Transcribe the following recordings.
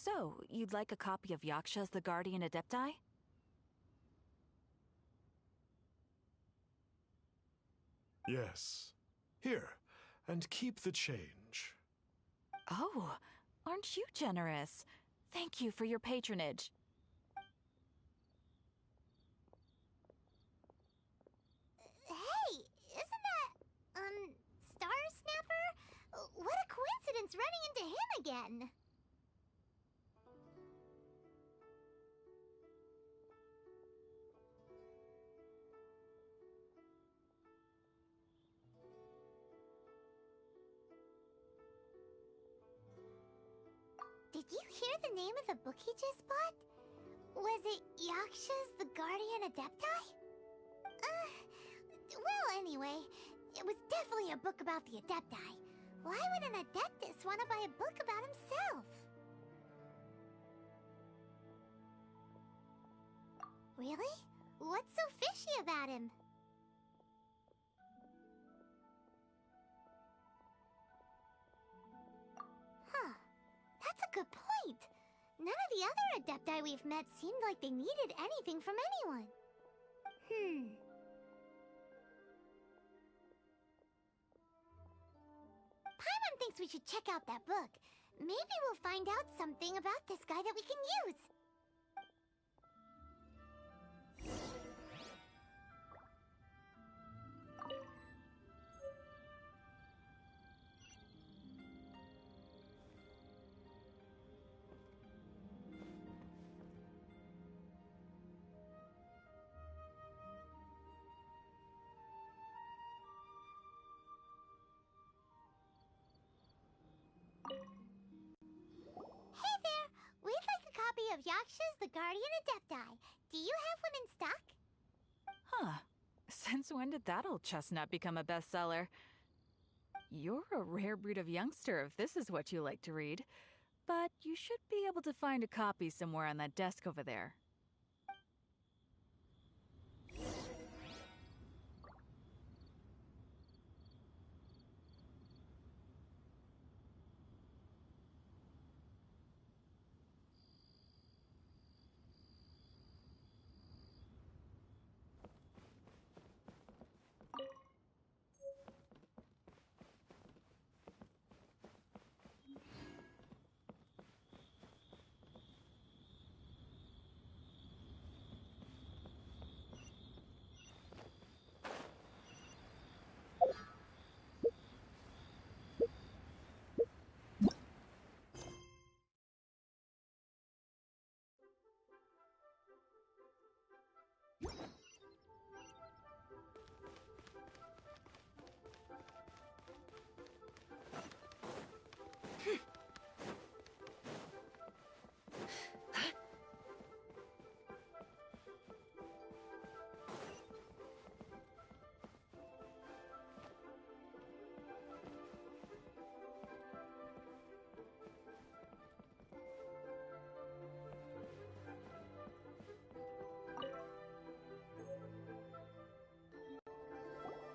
So, you'd like a copy of Yaksha's The Guardian Adepti? Yes. Here, and keep the change. Oh, aren't you generous? Thank you for your patronage. Hey, isn't that, Star Snapper? What a coincidence running into him again! Did you hear the name of the book he just bought? Was it Yaksha's The Guardian Adepti? Well, anyway, it was definitely a book about the Adepti. Why would an Adeptus want to buy a book about himself? Really? What's so fishy about him? Huh. That's a good point. None of the other Adepti we've met seemed like they needed anything from anyone. Paimon thinks we should check out that book. Maybe we'll find out something about this guy that we can use. Hey there! We'd like a copy of Yaksha's The Guardian Adepti. Do you have one in stock? Huh. Since when did that old chestnut become a bestseller? You're a rare breed of youngster if this is what you like to read. But you should be able to find a copy somewhere on that desk over there.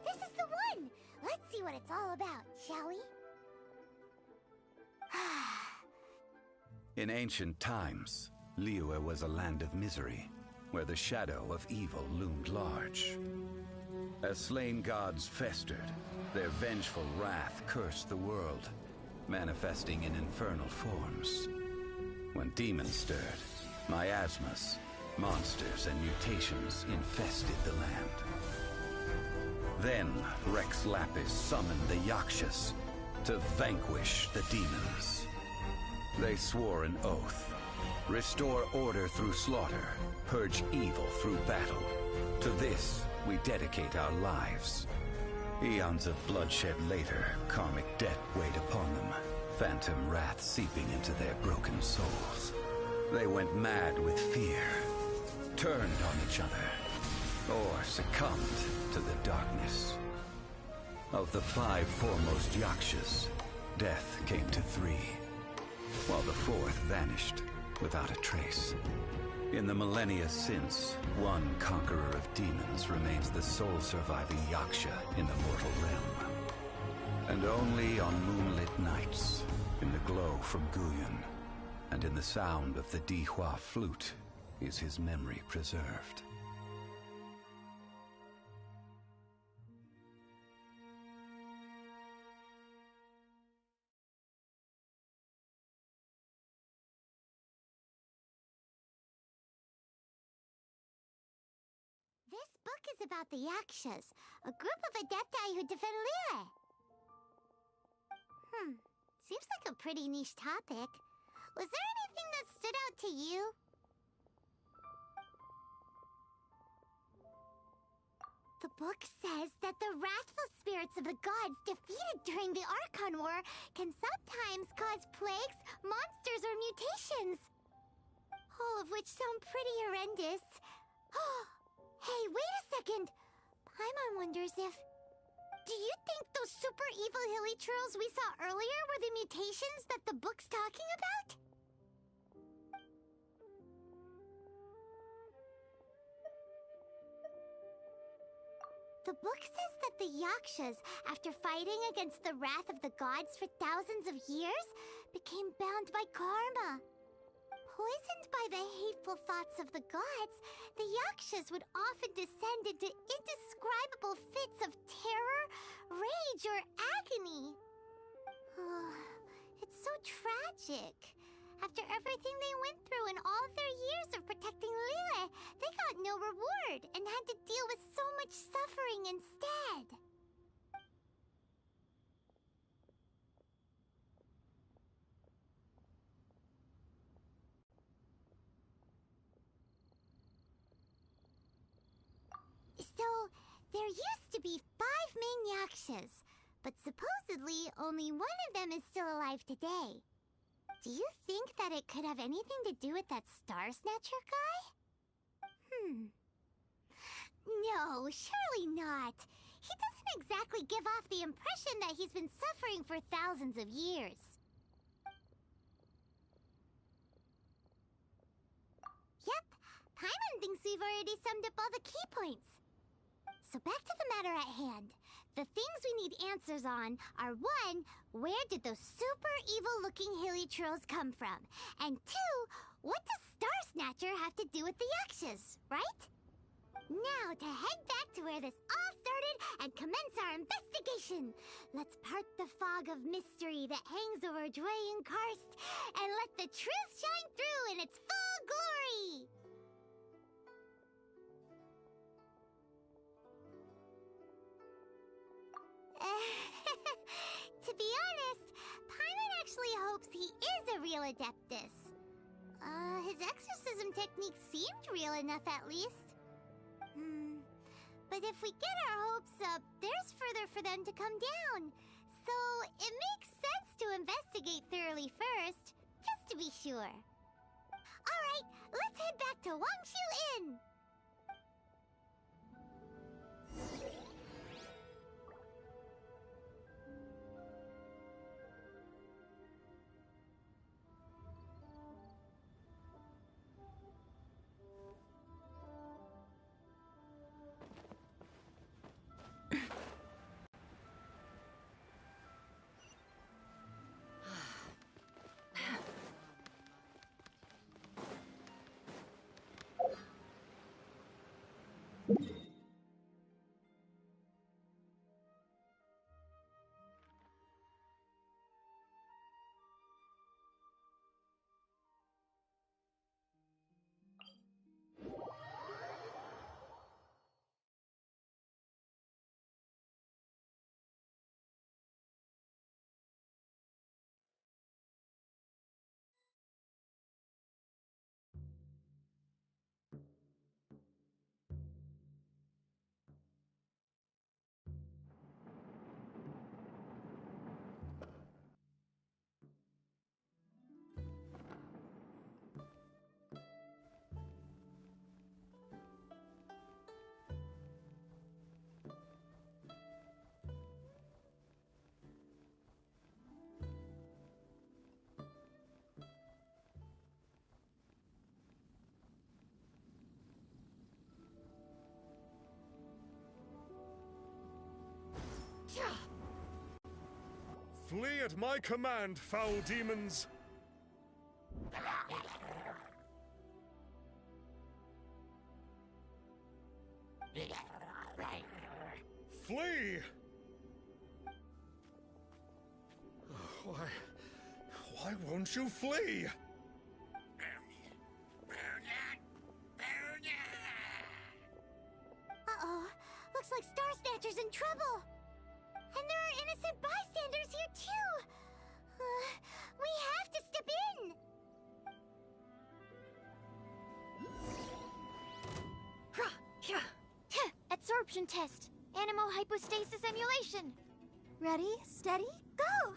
This is the one! Let's see what it's all about, shall we? In ancient times, Liyue was a land of misery, where the shadow of evil loomed large. As slain gods festered, their vengeful wrath cursed the world, manifesting in infernal forms. When demons stirred, miasmas, monsters, and mutations infested the land. Then Rex Lapis summoned the Yakshas to vanquish the demons. They swore an oath: restore order through slaughter, purge evil through battle. To this, we dedicate our lives. Eons of bloodshed later, karmic debt weighed upon them, phantom wrath seeping into their broken souls. They went mad with fear, turned on each other, or succumbed to the darkness. Of the 5 foremost Yakshas, death came to 3, while the 4th vanished without a trace. In the millennia since, one conqueror of demons remains the sole surviving Yaksha in the mortal realm. And only on moonlit nights, in the glow from Guyon, and in the sound of the Dihua flute is his memory preserved. This book is about the Yakshas, a group of adepti who defend Liyue. Seems like a pretty niche topic. Was there anything that stood out to you? The book says that the wrathful spirits of the gods defeated during the Archon War can sometimes cause plagues, monsters, or mutations. All of which sound pretty horrendous. Hey, wait a second! Paimon wonders if... Do you think those super evil hilly churls we saw earlier were the mutations that the book's talking about? The book says that the Yakshas, after fighting against the wrath of the gods for thousands of years, became bound by karma. Poisoned by the hateful thoughts of the gods, the Yakshas would often descend into indescribable fits of terror, rage, or agony. It's so tragic. After everything they went through in all of their years of protecting Liyue, they got no reward and had to deal with so much suffering instead. So, there used to be 5 main Yakshas, but supposedly only one of them is still alive today. Do you think that it could have anything to do with that Star Snatcher guy? No, surely not. He doesn't exactly give off the impression that he's been suffering for thousands of years. Yep, Paimon thinks we've already summed up all the key points. So back to the matter at hand. The things we need answers on are 1, where did those super evil-looking hilly trolls come from? And 2, what does Star Snatcher have to do with the Yakshas, right? Now to head back to where this all started and commence our investigation. Let's part the fog of mystery that hangs over Dwayne Karst and let the truth shine through in its full glory! To be honest, Paimon actually hopes he is a real Adeptus. His exorcism technique seemed real enough at least. But if we get our hopes up, there's further for them to come down. So it makes sense to investigate thoroughly first, just to be sure. Alright, let's head back to Wangshu Inn! Flee at my command, foul demons! Why won't you flee? Uh-oh. Looks like Star Snatcher's in trouble. And there are innocent bystanders here, too. We have to step in. Absorption test. Animo hypostasis emulation. Ready, steady, go!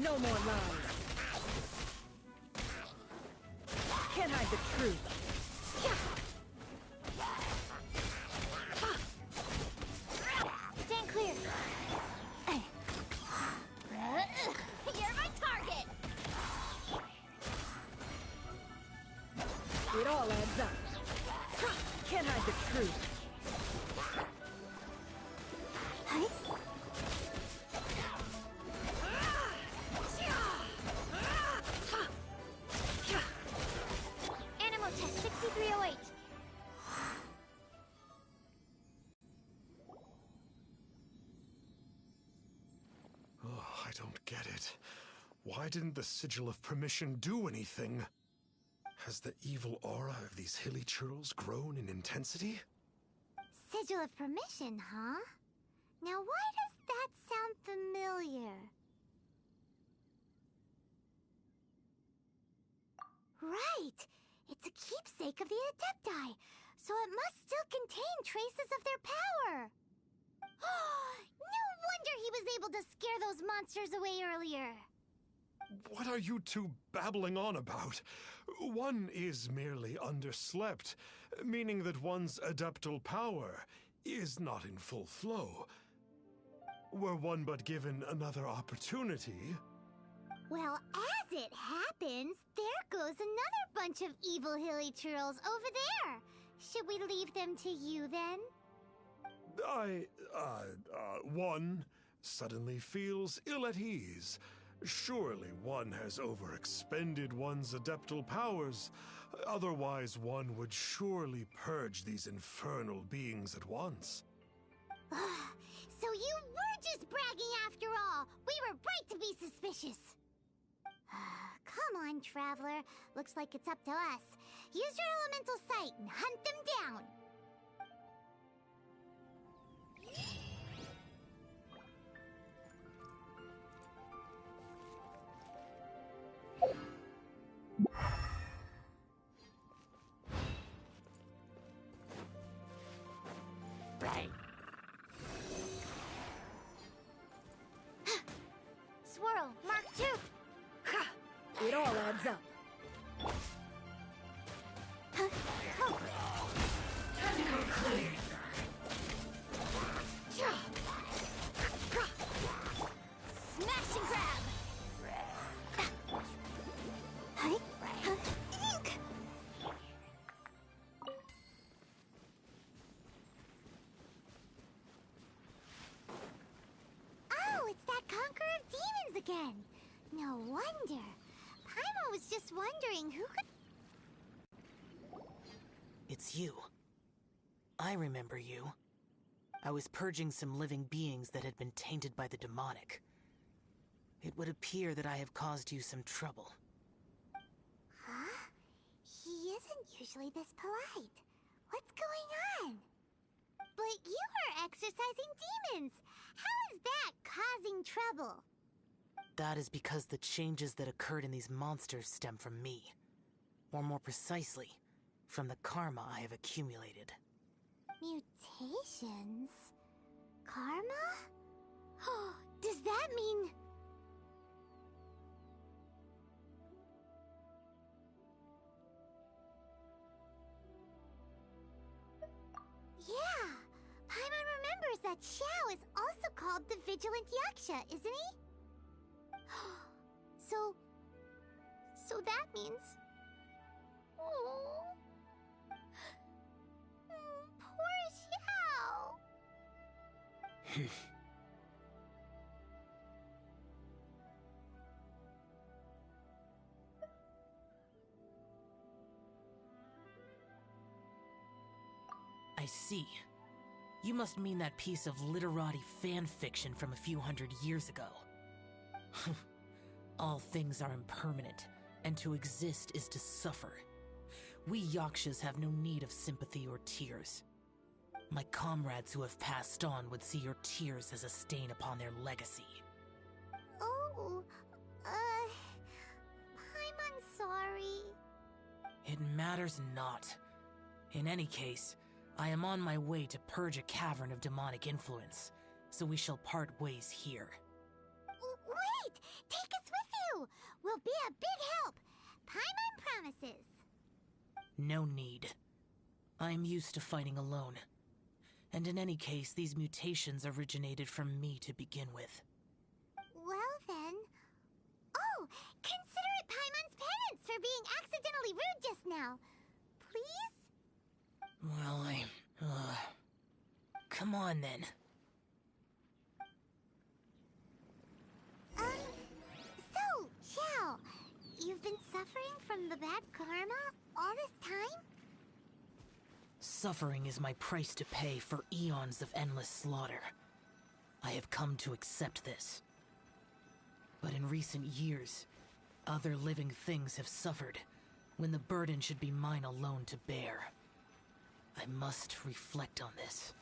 No more lies. Can't hide the truth. Stand clear. You're my target. It all adds up. Can't hide the truth. Animo test 6308. Oh, I don't get it. Why didn't the Sigil of Permission do anything? Has the evil aura of these hilly churls grown in intensity? Sigil of Permission, huh? Now why does that sound familiar? Right! It's a keepsake of the Adepti, so it must still contain traces of their power! No wonder he was able to scare those monsters away earlier! What are you two babbling on about? One is merely underslept, meaning that one's adeptal power is not in full flow. Were one but given another opportunity... Well, as it happens, there goes another bunch of evil hilly churls over there. Should we leave them to you, then? One suddenly feels ill at ease. Surely one has overexpended one's adeptal powers. Otherwise, one would surely purge these infernal beings at once. So you were just bragging after all! We were right to be suspicious! Come on, Traveler. Looks like it's up to us. Use your elemental sight and hunt them down! Swirl, Mark 2! It all adds up. Tentacle cleared. Smash and grab! Ink! Oh, it's that Conqueror of Demons again! No wonder. Paimon was just wondering who could... It's you. I remember you. I was purging some living beings that had been tainted by the demonic. It would appear that I have caused you some trouble. Huh? He isn't usually this polite. What's going on? But you are exorcising demons! How is that causing trouble? That is because the changes that occurred in these monsters stem from me. Or more precisely, from the karma I have accumulated. Mutations? Karma? Does that mean... Yeah! Paimon remembers that Xiao is also called the Vigilant Yaksha, isn't he? So that means... Oh... Poor Xiao! I see. You must mean that piece of literati fan fiction from a few hundred years ago. All things are impermanent, and to exist is to suffer. We Yakshas have no need of sympathy or tears. My comrades who have passed on would see your tears as a stain upon their legacy. Oh, I'm sorry. It matters not. In any case, I am on my way to purge a cavern of demonic influence, so we shall part ways here. Wait! Take us with you! We'll be a big help! Paimon promises. No need. I am used to fighting alone. And in any case, these mutations originated from me to begin with. Well then... Oh! Consider it Paimon's penance for being accidentally rude just now. Please? Well, come on then. So, Xiao, you've been suffering from the bad karma all this time? Suffering is my price to pay for eons of endless slaughter. I have come to accept this. But in recent years, other living things have suffered, when the burden should be mine alone to bear. I must reflect on this.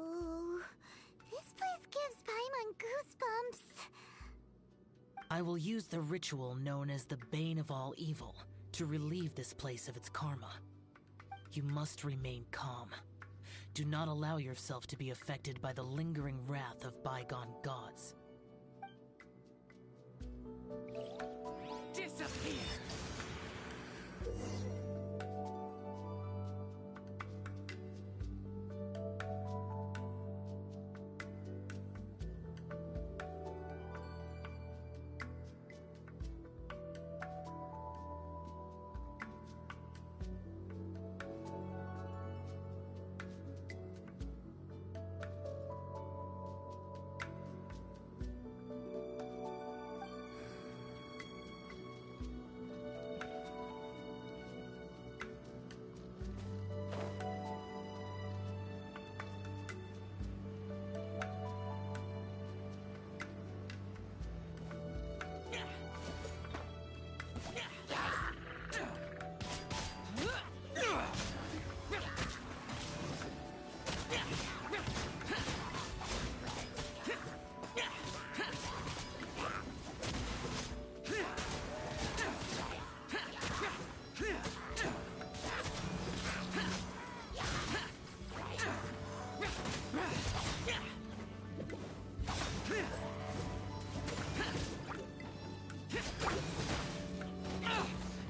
Ooh, this place gives Paimon goosebumps. I will use the ritual known as the Bane of All Evil to relieve this place of its karma. You must remain calm. Do not allow yourself to be affected by the lingering wrath of bygone gods. Disappear!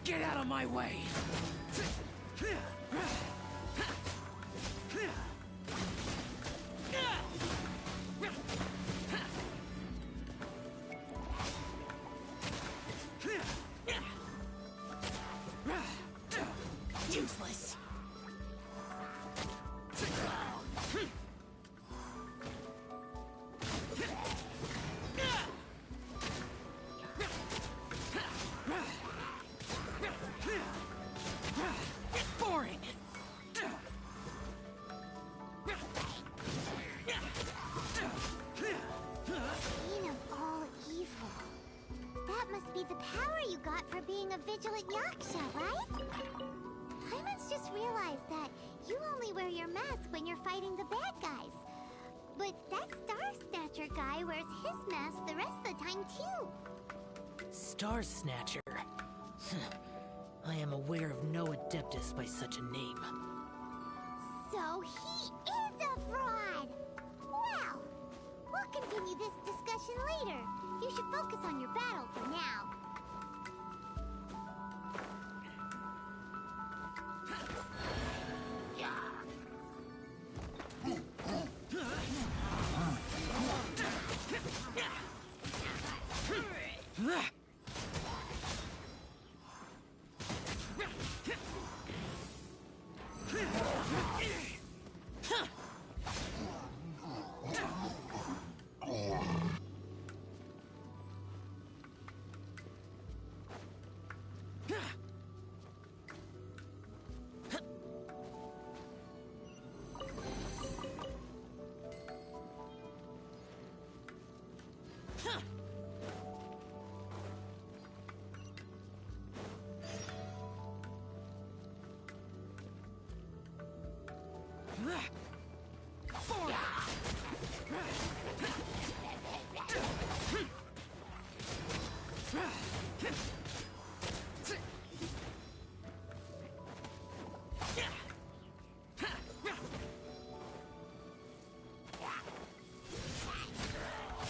Get out of my way! Useless! Boring! Bane of all evil. That must be the power you got for being a vigilant Yaksha, right? Paimon's just realized that you only wear your mask when you're fighting the bad guys. But that Star Snatcher guy wears his mask the rest of the time, too. Star Snatcher? I am aware of no Adeptus by such a name. So he is a fraud! Well, we'll continue this discussion later. You should focus on your battle for now.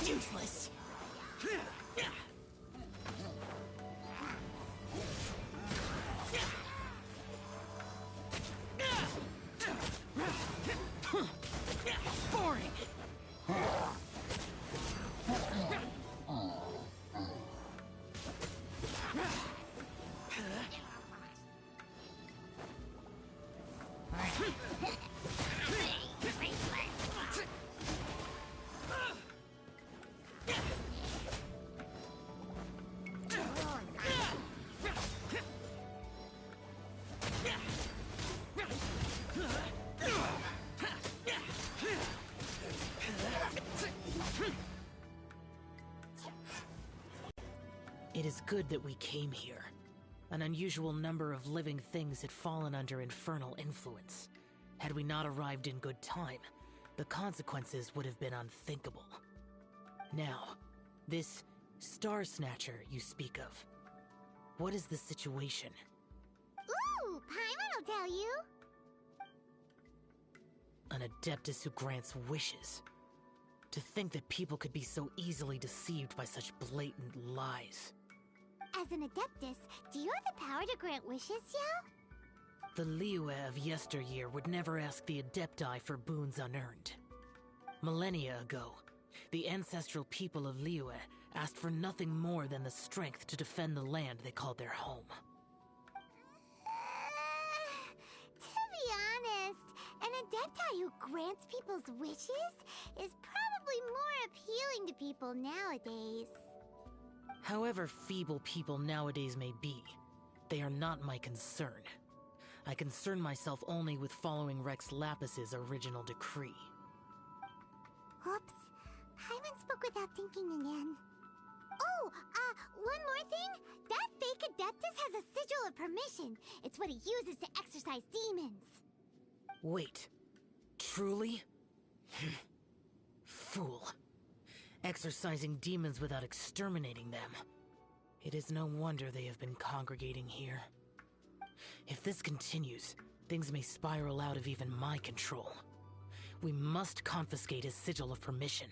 Useless! Boring! It is good that we came here. An unusual number of living things had fallen under infernal influence. Had we not arrived in good time, the consequences would have been unthinkable. Now, this Star Snatcher you speak of, what is the situation? Ooh, Paimon will tell you. An Adeptus who grants wishes. To think that people could be so easily deceived by such blatant lies. As an Adeptus, do you have the power to grant wishes, Yao? The Liyue of yesteryear would never ask the Adepti for boons unearned. Millennia ago, the ancestral people of Liyue asked for nothing more than the strength to defend the land they called their home. To be honest, an Adepti who grants people's wishes is probably more appealing to people nowadays. However feeble people nowadays may be, they are not my concern. I concern myself only with following Rex Lapis's original decree. Oops. Paimon spoke without thinking again. Oh, one more thing. That fake Adeptus has a sigil of permission. It's what he uses to exorcise demons. Wait. Truly? Fool. Exorcising demons without exterminating them. It is no wonder they have been congregating here. If this continues, things may spiral out of even my control. We must confiscate his sigil of permission.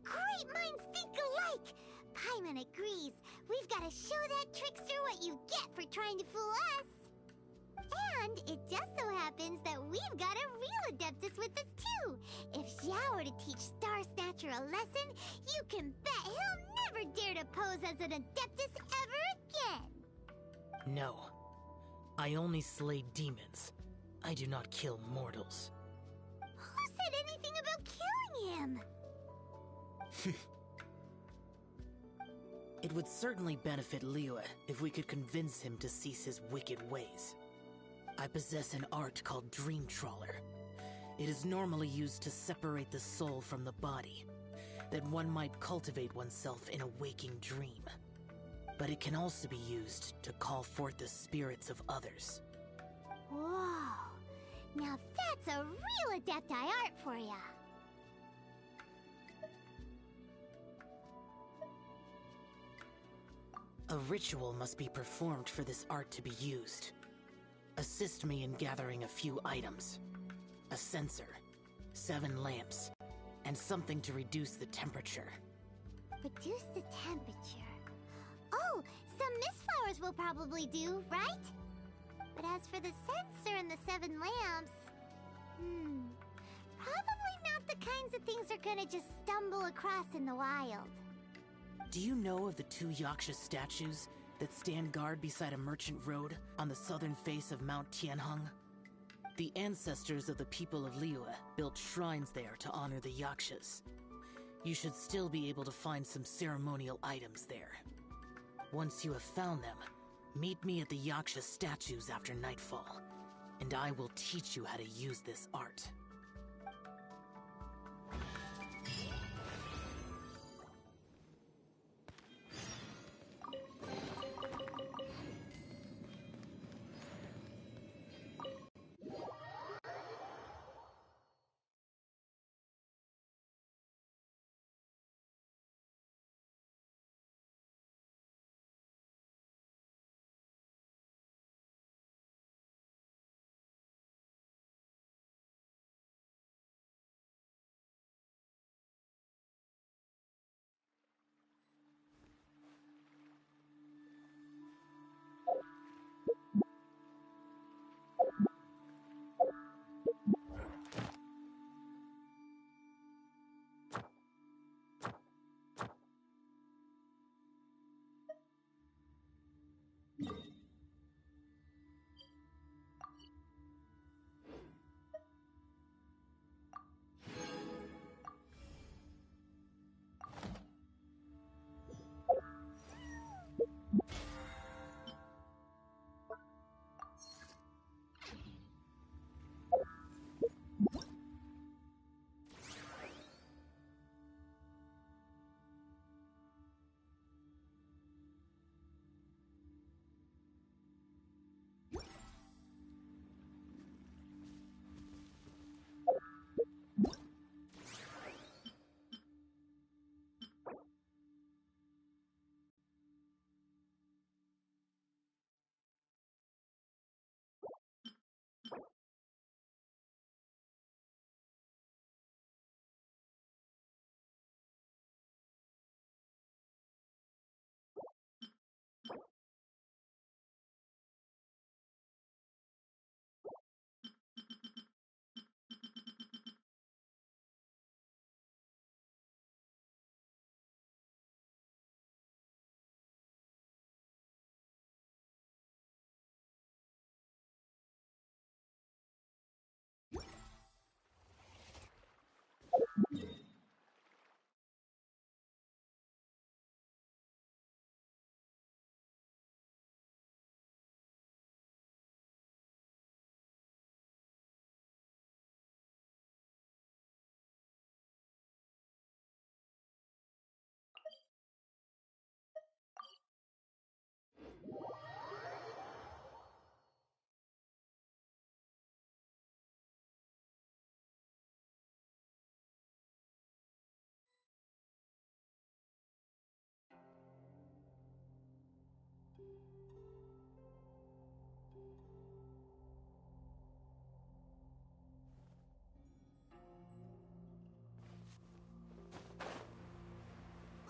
Great minds think alike! Paimon agrees. We've got to show that trickster what you get for trying to fool us. And it just so happens that we've got a real Adeptus with us too. If Xiao were to teach Star Snatcher a lesson, you can bet he'll never dare to pose as an Adeptus ever again. No. I only slay demons. I do not kill mortals. Who said anything about killing him? It would certainly benefit Liyue if we could convince him to cease his wicked ways. I possess an art called Dream Trawler. It is normally used to separate the soul from the body, that one might cultivate oneself in a waking dream. But it can also be used to call forth the spirits of others. Whoa. Now that's a real Adepti art for ya. A ritual must be performed for this art to be used. Assist me in gathering a few items. A censer, 7 lamps, and something to reduce the temperature. Reduce the temperature. Oh, some mist flowers will probably do, right? But as for the censer and the 7 lamps... probably not the kinds of things they're gonna just stumble across in the wild. Do you know of the 2 Yaksha statues that stand guard beside a merchant road on the southern face of Mount Tianheng? The ancestors of the people of Liyue built shrines there to honor the Yakshas. You should still be able to find some ceremonial items there. Once you have found them, meet me at the Yaksha statues after nightfall, and I will teach you how to use this art.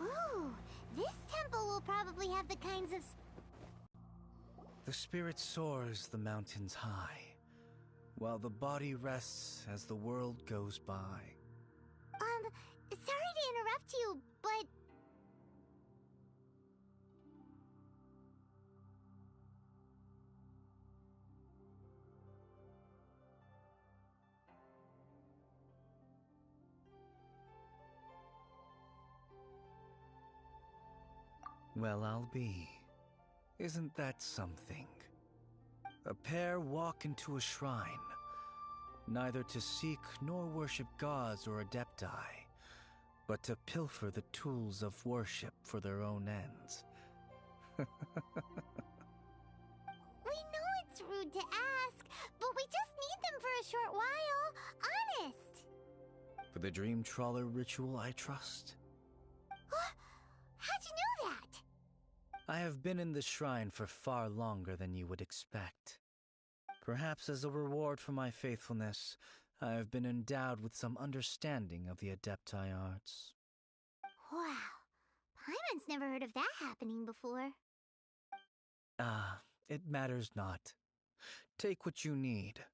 Ooh, this temple will probably have the kinds of... The spirit soars the mountains high, while the body rests as the world goes by. Sorry to interrupt you, but... Well, I'll be. Isn't that something? A pair walk into a shrine, neither to seek nor worship gods or adepti, but to pilfer the tools of worship for their own ends. We know it's rude to ask, but we just need them for a short while. Honest. For the Dream Trawler ritual, I trust. How'd you know that? I have been in the shrine for far longer than you would expect. Perhaps as a reward for my faithfulness, I have been endowed with some understanding of the Adepti arts. Wow. Paimon's never heard of that happening before. It matters not. Take what you need.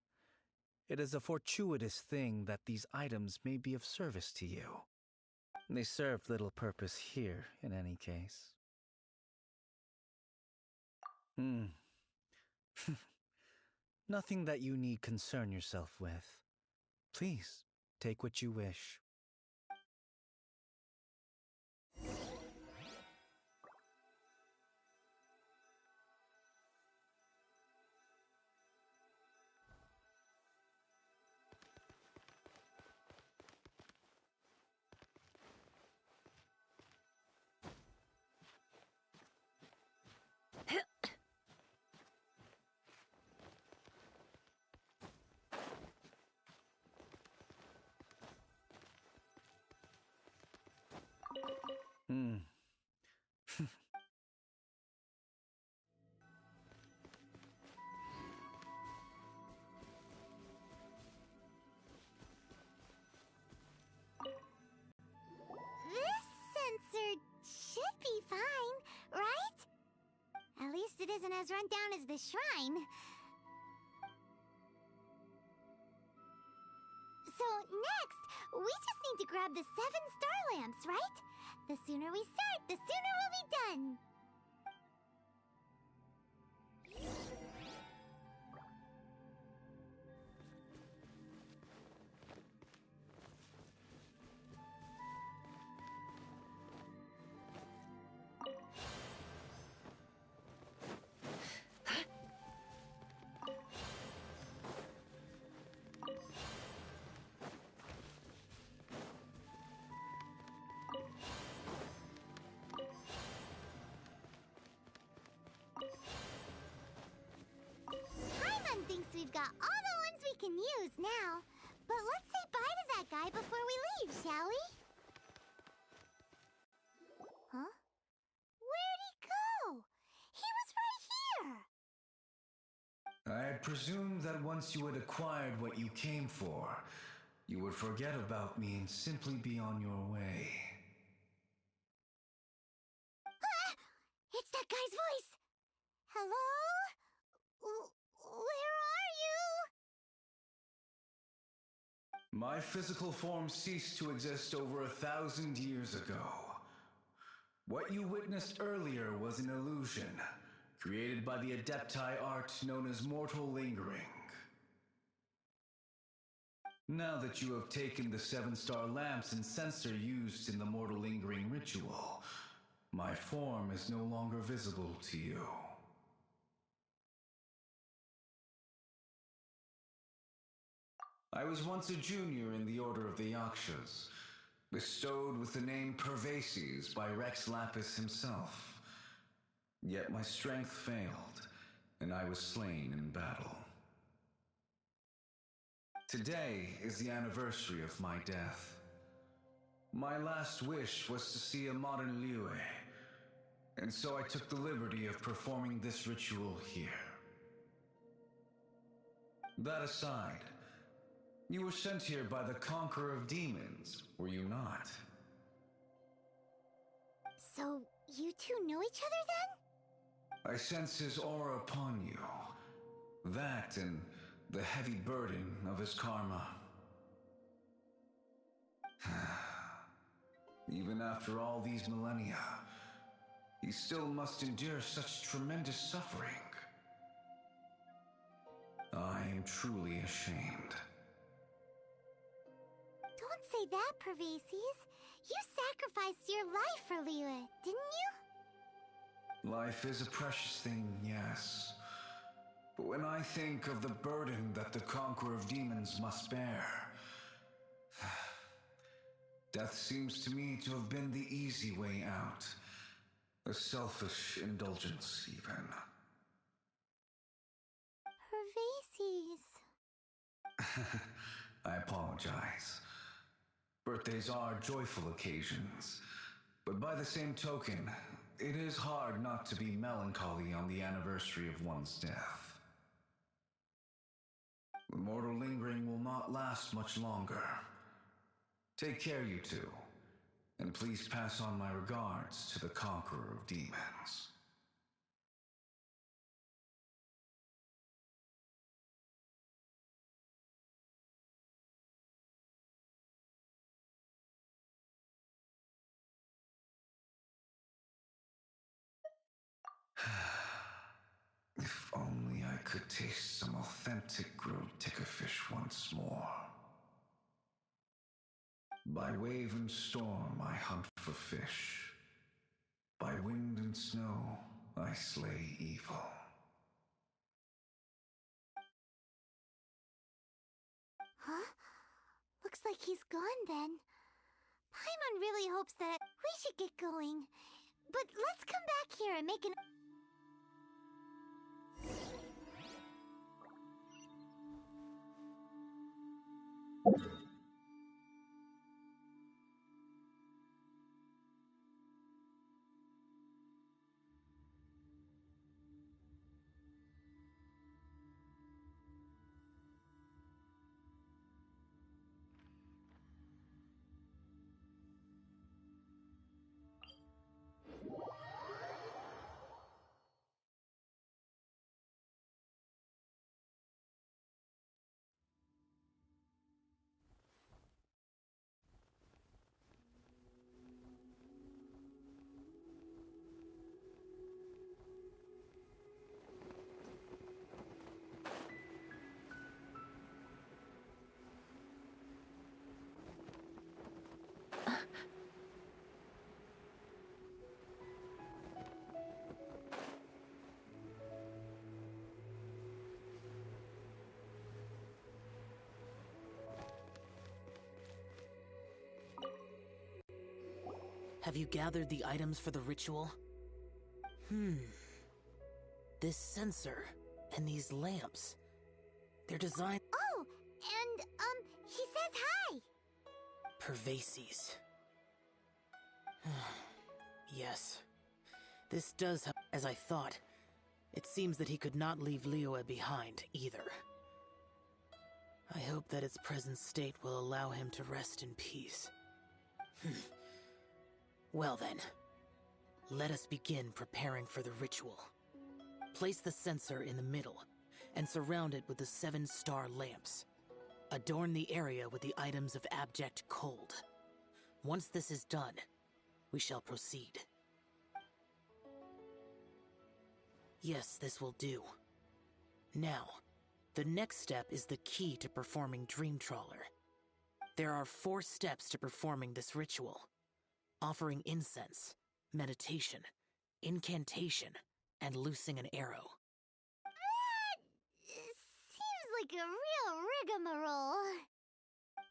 It is a fortuitous thing that these items may be of service to you. They serve little purpose here, in any case. Nothing that you need concern yourself with. Please, take what you wish. This sensor should be fine, right? At least it isn't as run down as the shrine. So next, we just need to grab the 7 star lamps, right? The sooner we start, the sooner we'll be done. Paimon thinks we've got all the ones we can use now. But let's say bye to that guy before we leave, shall we? Huh? Where'd he go? He was right here! I had presumed that once you had acquired what you came for, you would forget about me and simply be on your way. Ah! It's that guy's voice! Hello? Where are you? My physical form ceased to exist over 1,000 years ago. What you witnessed earlier was an illusion, created by the Adepti art known as mortal lingering. Now that you have taken the 7-star lamps and censer used in the mortal lingering ritual, my form is no longer visible to you. I was once a junior in the Order of the Yakshas, bestowed with the name Pervases by Rex Lapis himself. Yet my strength failed, and I was slain in battle. Today is the anniversary of my death. My last wish was to see a modern Liyue, and so I took the liberty of performing this ritual here. That aside, you were sent here by the Conqueror of Demons, were you not? So, you two know each other then? I sense his aura upon you. That and the heavy burden of his karma. Even after all these millennia, he still must endure such tremendous suffering. I am truly ashamed. Don't say that, Pervases. You sacrificed your life for Liyue, didn't you? Life is a precious thing, yes. But when I think of the burden that the Conqueror of Demons must bear, death seems to me to have been the easy way out. A selfish indulgence, even. Pervases. I apologize. Birthdays are joyful occasions, but by the same token, it is hard not to be melancholy on the anniversary of one's death. The mortal lingering will not last much longer. Take care, you two, and please pass on my regards to the conqueror of demons. If only I could taste some authentic grilled tickerfish once more. By wave and storm I hunt for fish. By wind and snow I slay evil. Huh? Looks like he's gone then. Paimon really hopes that we should get going. But let's come back here and make an... Have you gathered the items for the ritual? This sensor and these lamps. They're designed... Oh, and, he says hi! Pervases. Yes. This does help. As I thought, it seems that he could not leave Liyue behind, either. I hope that its present state will allow him to rest in peace. Well then, let us begin preparing for the ritual. Place the censer in the middle, and surround it with the 7-star lamps. Adorn the area with the items of abject cold. Once this is done, we shall proceed. Yes, this will do. Now, the next step is the key to performing Dream Trawler. There are 4 steps to performing this ritual. Offering incense, meditation, incantation, and loosing an arrow. Seems like a real rigmarole.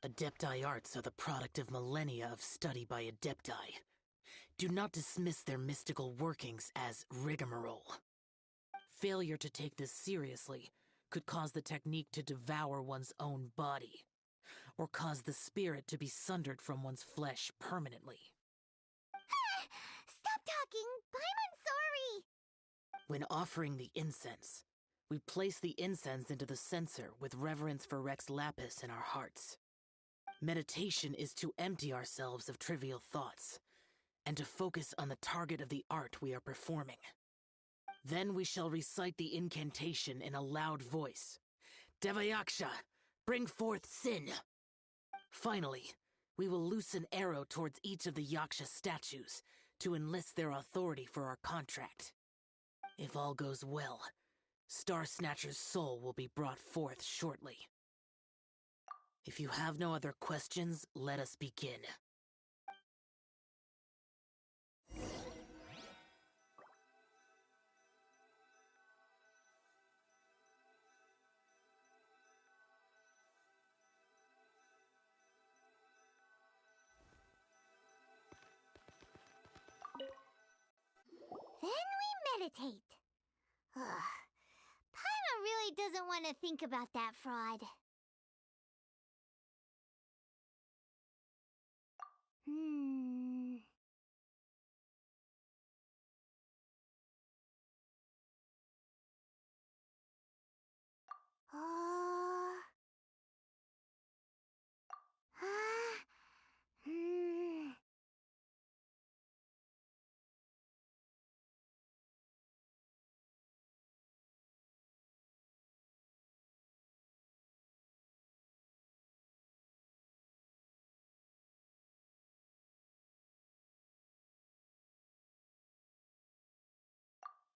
Adepti arts are the product of millennia of study by Adepti. Do not dismiss their mystical workings as rigmarole. Failure to take this seriously could cause the technique to devour one's own body, or cause the spirit to be sundered from one's flesh permanently. Stop talking! Paimon's sorry! When offering the incense, we place the incense into the censer with reverence for Rex Lapis in our hearts. Meditation is to empty ourselves of trivial thoughts, and to focus on the target of the art we are performing. Then we shall recite the incantation in a loud voice. Devayaksha, bring forth sin! Finally, we will loose an arrow towards each of the Yaksha statues to enlist their authority for our contract. If all goes well, Star Snatcher's soul will be brought forth shortly. If you have no other questions, let us begin. Then we meditate. Ugh. Paimon really doesn't want to think about that fraud.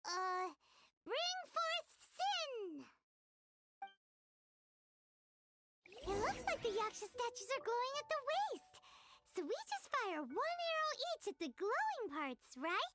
Bring forth sin! It looks like the Yaksha statues are glowing at the waist. So we just fire one arrow each at the glowing parts, right?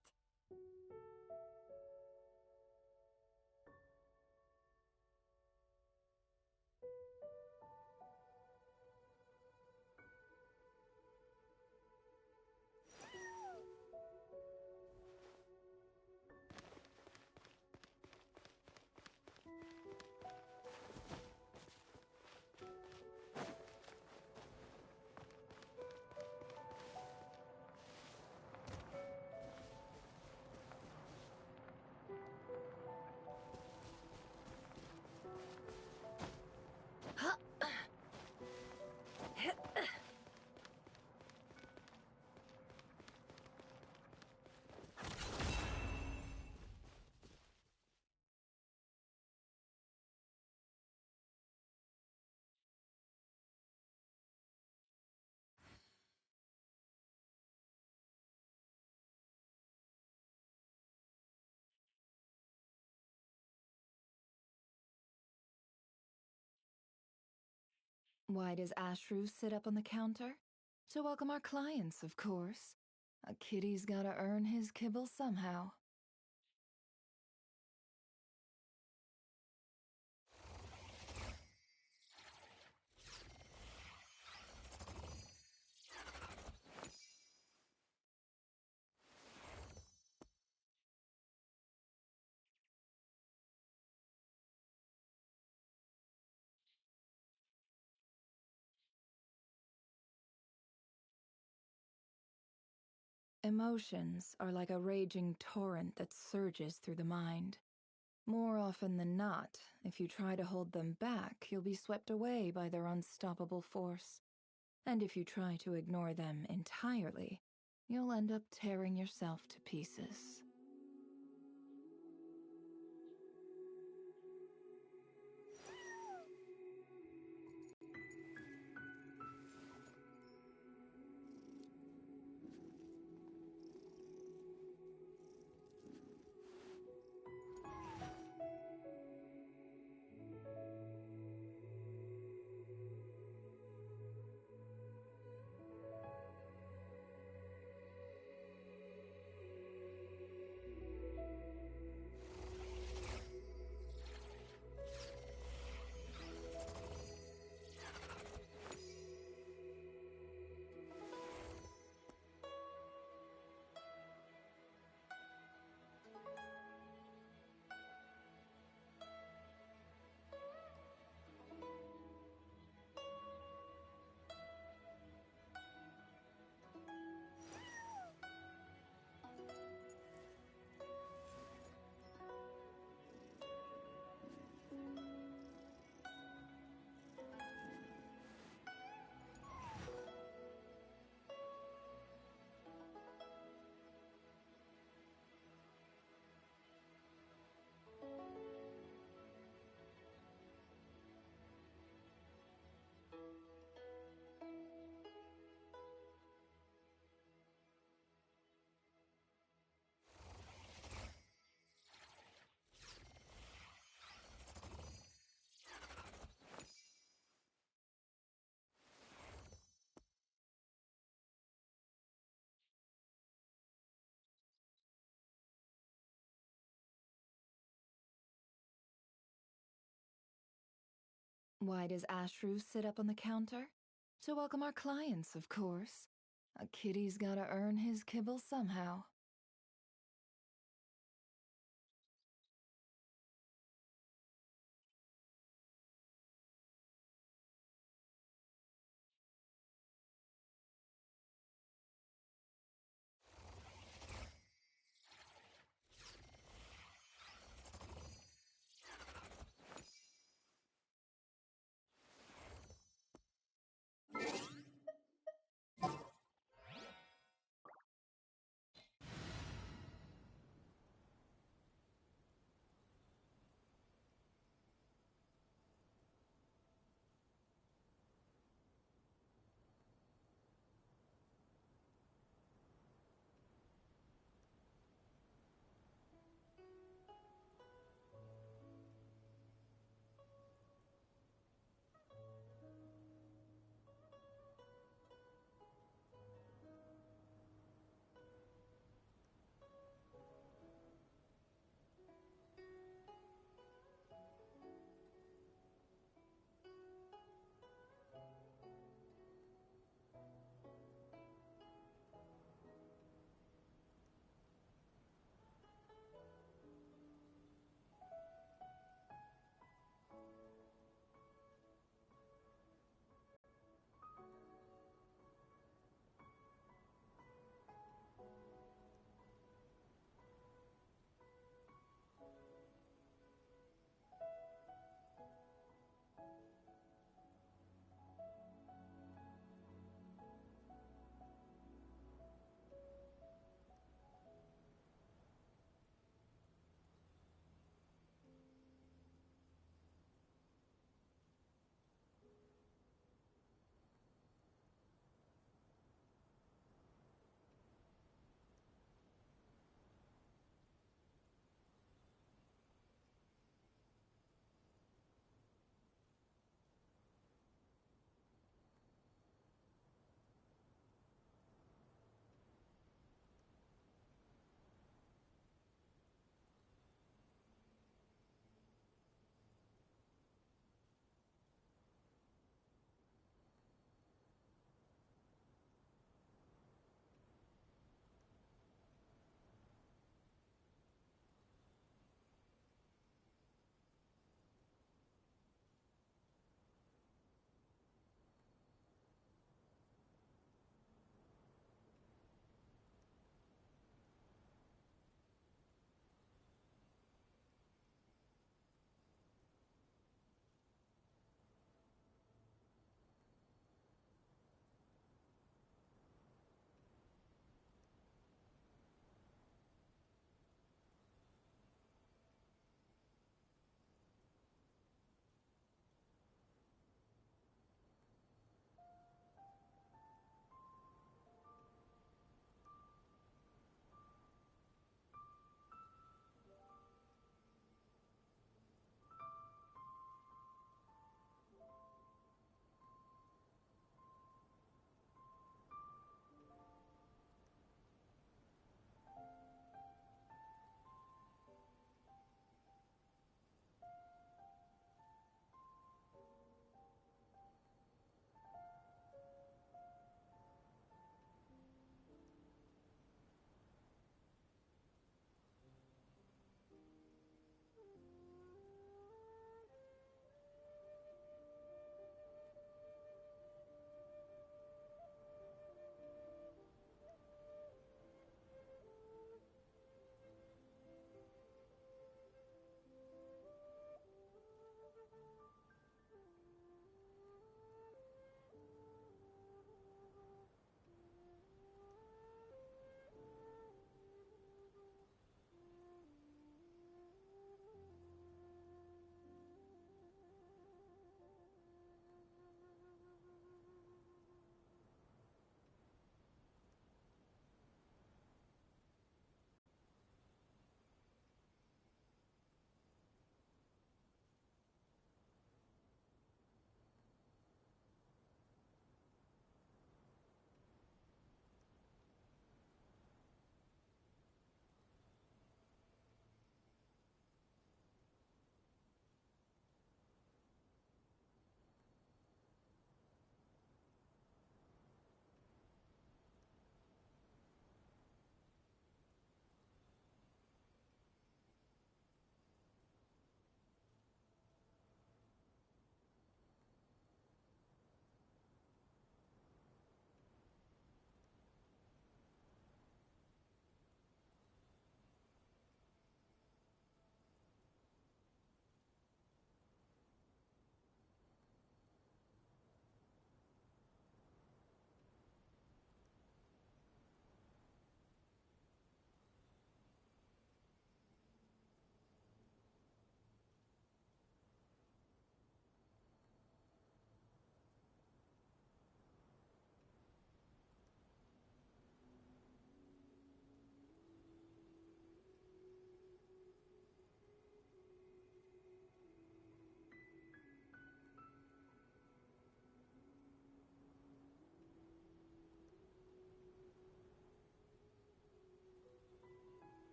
Why does Ashru sit up on the counter? To welcome our clients, of course. A kitty's gotta earn his kibble somehow. Emotions are like a raging torrent that surges through the mind. More often than not, if you try to hold them back, you'll be swept away by their unstoppable force. And if you try to ignore them entirely, you'll end up tearing yourself to pieces. Why does Ashru sit up on the counter? To welcome our clients, of course. A kitty's gotta earn his kibble somehow.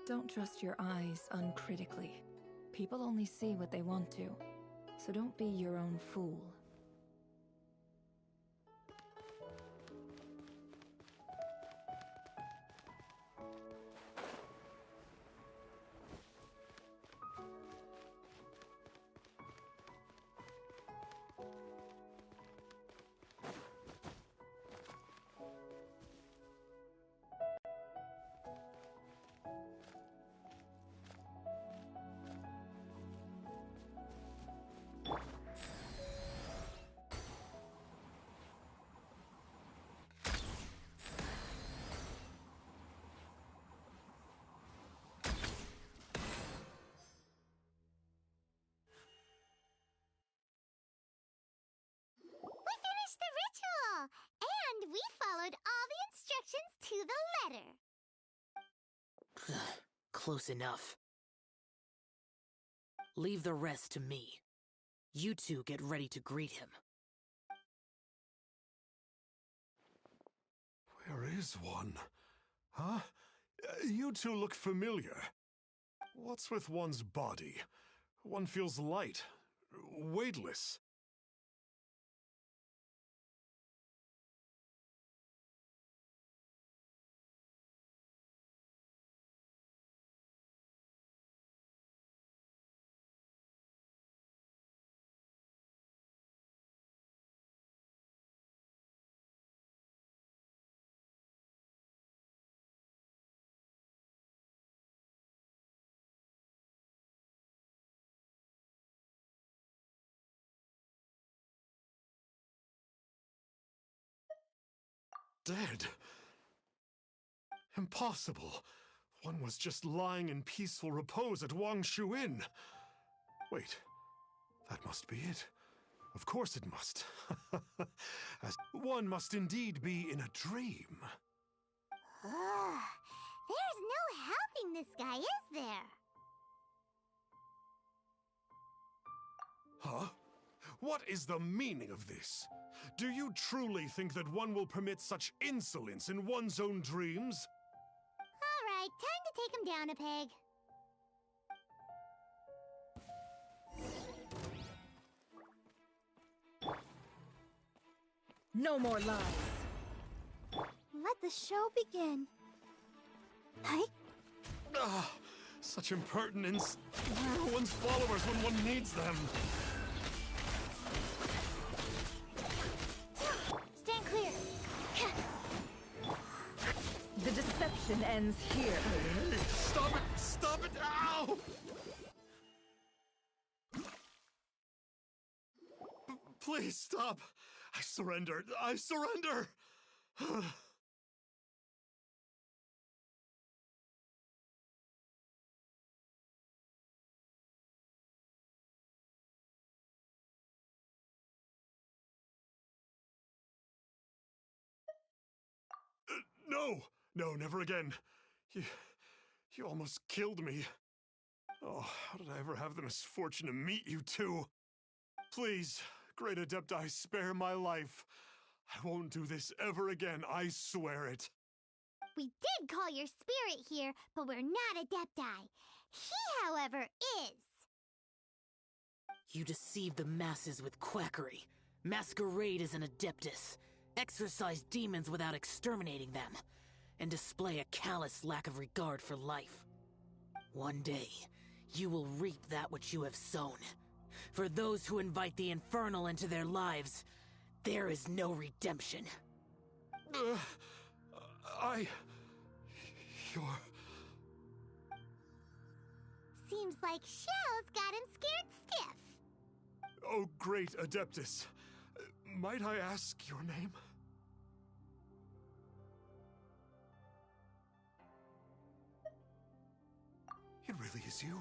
Don't trust your eyes uncritically. People only see what they want to, so don't be your own fool. We finished the ritual! And we followed all the instructions to the letter. Close enough. Leave the rest to me. You two get ready to greet him. Where is one? Huh? You two look familiar. What's with one's body? One feels light, weightless. Dead. Impossible. One was just lying in peaceful repose at Wangshu Inn. Wait, that must be it. Of course it must. As one must indeed be in a dream. Ugh. There's no helping this guy, is there? Huh? What is the meaning of this? Do you truly think that one will permit such insolence in one's own dreams? Alright, time to take him down a peg. No more lies. Let the show begin. Hi. Ah, such impertinence. Where are one's followers when one needs them? Stand clear. The deception ends here. Hey, stop it! Stop it! Ow! Please stop! I surrender! I surrender! No! No, never again. You almost killed me. Oh, how did I ever have the misfortune to meet you two? Please, Great Adepti, spare my life. I won't do this ever again, I swear it. We did call your spirit here, but we're not Adepti. He, however, is. You deceive the masses with quackery, masquerade as an adeptus, exorcise demons without exterminating them, and display a callous lack of regard for life. One day, you will reap that which you have sown. For those who invite the infernal into their lives, there is no redemption. You're... Seems like Xiao's got him scared stiff. Oh, great Adeptus. Might I ask your name? It really is you.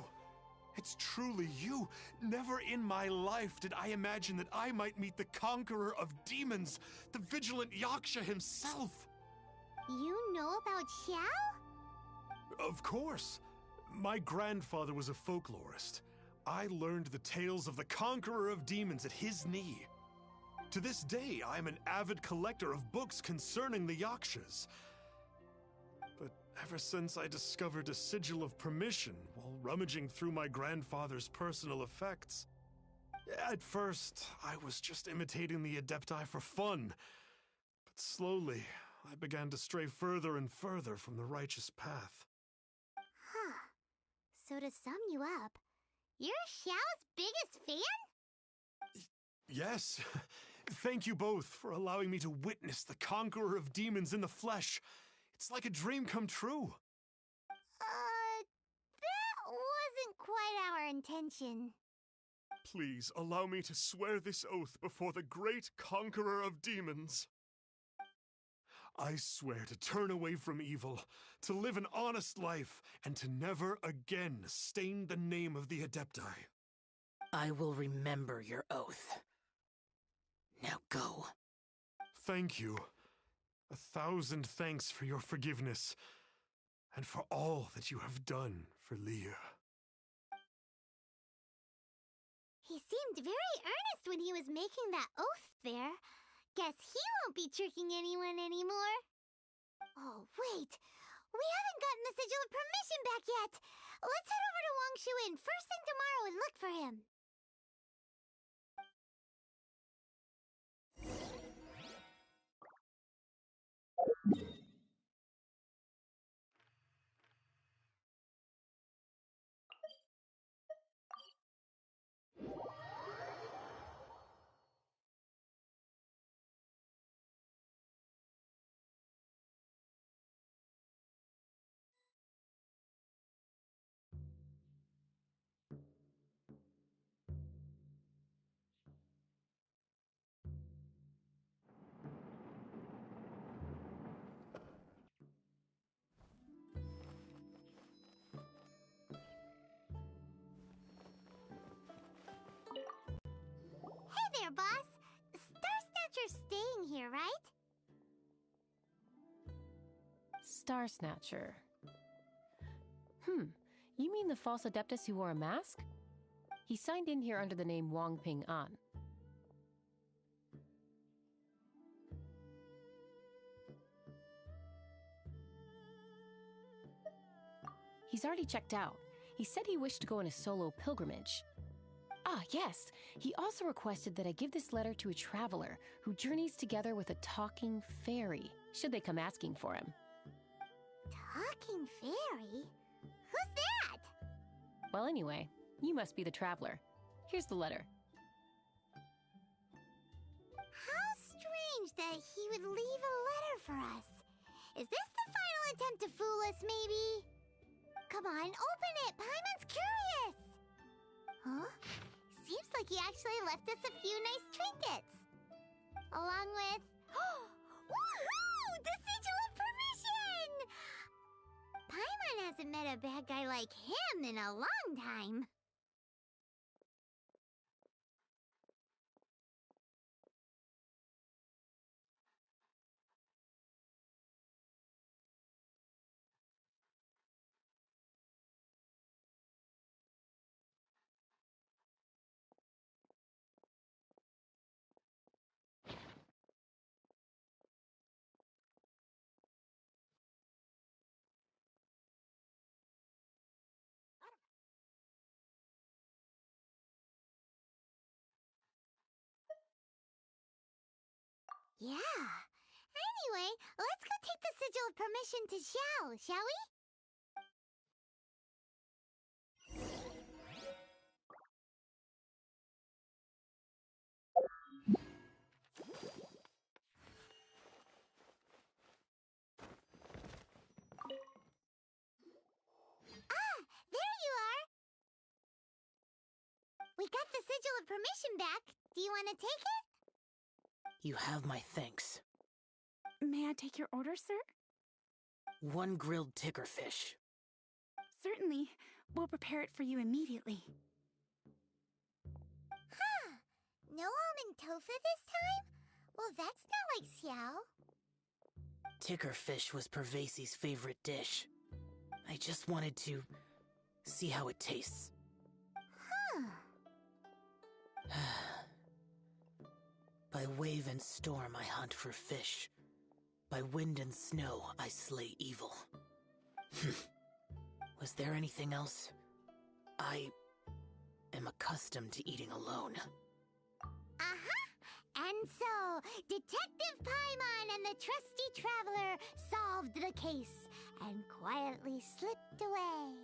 It's truly you. Never in my life did I imagine that I might meet the conqueror of demons, the vigilant Yaksha himself. You know about Xiao? Of course. My grandfather was a folklorist. I learned the tales of the conqueror of demons at his knee. To this day, I am an avid collector of books concerning the Yakshas. But ever since I discovered a sigil of permission while rummaging through my grandfather's personal effects. At first, I was just imitating the Adepti for fun, but slowly, I began to stray further and further from the righteous path. Huh. So to sum you up, you're Xiao's biggest fan? Yes. Thank you both for allowing me to witness the conqueror of demons in the flesh. It's like a dream come true. That wasn't quite our intention. Please allow me to swear this oath before the great conqueror of demons. I swear to turn away from evil, to live an honest life, and to never again stain the name of the Adepti. I will remember your oath. Now go. Thank you. 1,000 thanks for your forgiveness, and for all that you have done for Leah. He seemed very earnest when he was making that oath there. Guess he won't be tricking anyone anymore. Oh, wait. We haven't gotten the sigil of permission back yet. Let's head over to Wangshuin first thing tomorrow and look for him. Hey there, boss. Star Snatcher's staying here, right? Star Snatcher. You mean the false Adeptus who wore a mask? He signed in here under the name Wang Ping An. He's already checked out. He said he wished to go on a solo pilgrimage. Ah, yes. He also requested that I give this letter to a traveler who journeys together with a talking fairy, should they come asking for him. Talking fairy? Who's that? Well, anyway, you must be the traveler. Here's the letter. How strange that he would leave a letter for us. Is this the final attempt to fool us, maybe? Come on, open it! Paimon's curious! Huh? Seems like he actually left us a few nice trinkets. Along with... Woohoo! The sigil of permission! Paimon hasn't met a bad guy like him in a long time. Yeah. Anyway, let's go take the sigil of permission to Xiao, shall we? Ah, there you are. We got the sigil of permission back. Do you want to take it? You have my thanks. May I take your order, sir? 1 grilled ticker fish. Certainly. We'll prepare it for you immediately. Huh. No almond tofu this time? Well, that's not like Xiao. Ticker fish was Pervasi's favorite dish. I just wanted to see how it tastes. Huh. By wave and storm I hunt for fish. By wind and snow I slay evil. Was there anything else? I am accustomed to eating alone. And so, Detective Paimon and the trusty traveler solved the case and quietly slipped away.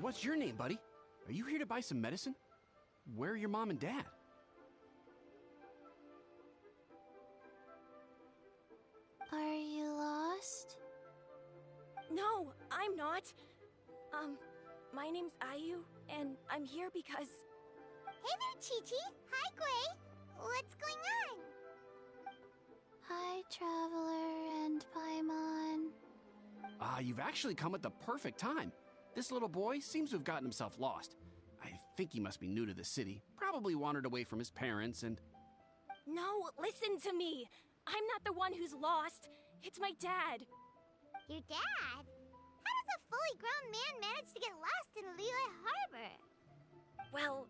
What's your name, buddy? Are you here to buy some medicine? Where are your mom and dad? Are you lost? No, I'm not. My name's Ayu, and I'm here because... Hey there, Chi-Chi. Hi, Gray. What's going on? Hi, Traveler and Paimon. You've actually come at the perfect time. This little boy seems to have gotten himself lost. I think he must be new to the city. Probably wandered away from his parents and... No, listen to me. I'm not the one who's lost. It's my dad. Your dad? How does a fully grown man manage to get lost in Liyue Harbor? Well,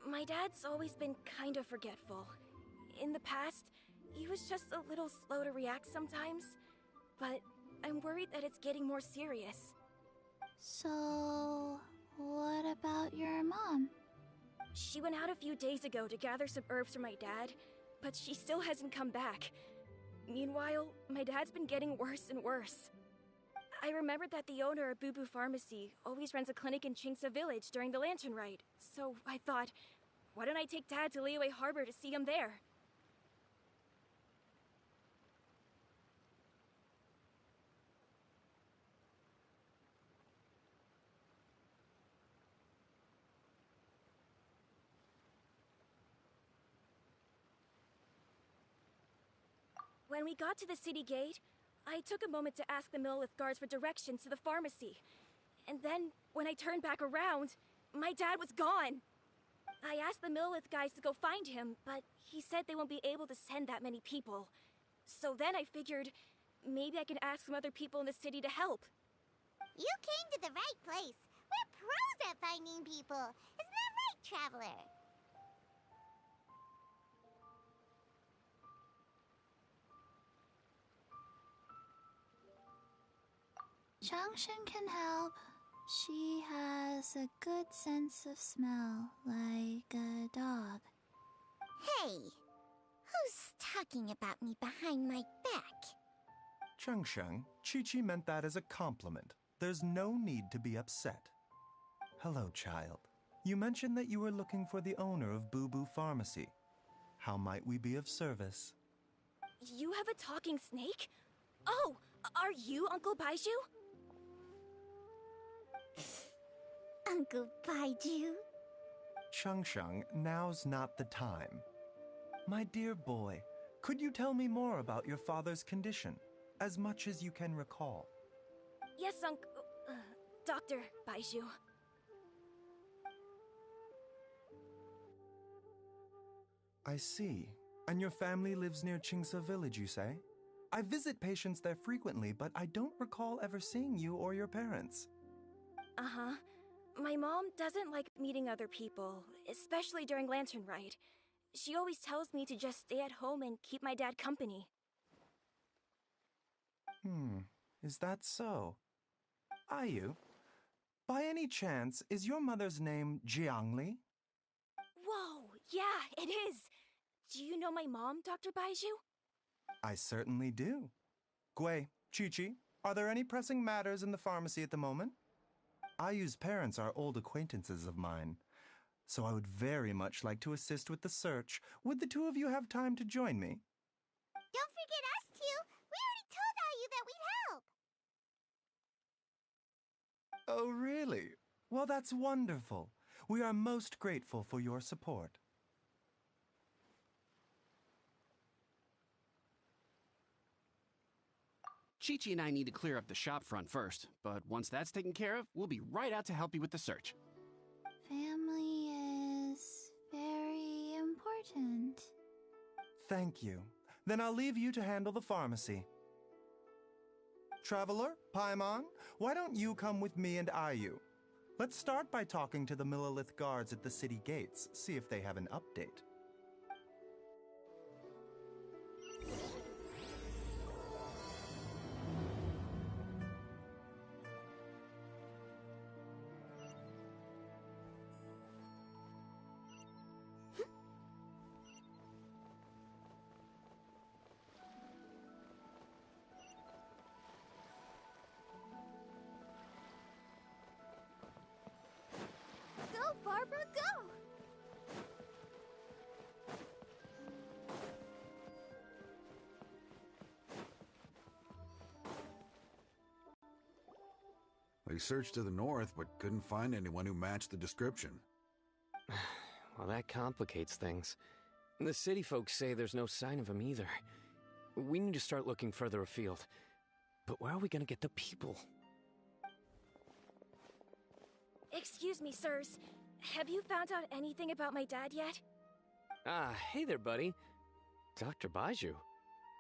my dad's always been kind of forgetful. In the past, he was just a little slow to react sometimes. But I'm worried that it's getting more serious. So, what about your mom? She went out a few days ago to gather some herbs for my dad, but she still hasn't come back. Meanwhile, my dad's been getting worse and worse. I remembered that the owner of Boo Boo Pharmacy always runs a clinic in Chingsa Village during the Lantern Rite, so I thought, why don't I take Dad to Liyue Harbor to see him there? When we got to the city gate, I took a moment to ask the Millith guards for directions to the pharmacy. And then, when I turned back around, my dad was gone. I asked the Millith guys to go find him, but he said they won't be able to send that many people. So then I figured, maybe I can ask some other people in the city to help. You came to the right place. We're pros at finding people. Isn't that right, Traveler? Junction can help. She has a good sense of smell, like a dog. Hey! Who's talking about me behind my back? Chengsheng, Chi-Chi meant that as a compliment. There's no need to be upset. Hello, child. You mentioned that you were looking for the owner of Boo Boo Pharmacy. How might we be of service? You have a talking snake? Oh, are you Uncle Baiju? Uncle Baiju? Chengsheng, now's not the time. My dear boy, could you tell me more about your father's condition, as much as you can recall? Yes, Dr. Baiju. I see. And your family lives near Qingse village, you say? I visit patients there frequently, but I don't recall ever seeing you or your parents. Uh-huh. My mom doesn't like meeting other people, especially during Lantern Rite. She always tells me to just stay at home and keep my dad company. Is that so? Ayu, by any chance, is your mother's name Jiangli? Whoa, yeah, it is. Do you know my mom, Dr. Baiju? I certainly do. Gui, Chi-Chi, are there any pressing matters in the pharmacy at the moment? Ayu's parents are old acquaintances of mine, so I would very much like to assist with the search. Would the two of you have time to join me? Don't forget us two! We already told Ayu that we'd help! Oh, really? Well, that's wonderful. We are most grateful for your support. Chi-Chi and I need to clear up the shop front first, but once that's taken care of, we'll be right out to help you with the search. Family is very important. Thank you. Then I'll leave you to handle the pharmacy. Traveler, Paimon, why don't you come with me and Ayu? Let's start by talking to the Millilith guards at the city gates, see if they have an update. Go, Barbara, go! They searched to the north, but couldn't find anyone who matched the description. Well, that complicates things. The city folks say there's no sign of him either. We need to start looking further afield. But where are we gonna get the people? Excuse me, sirs. Have you found out anything about my dad yet? Ah, hey there, buddy. Dr. Baiju.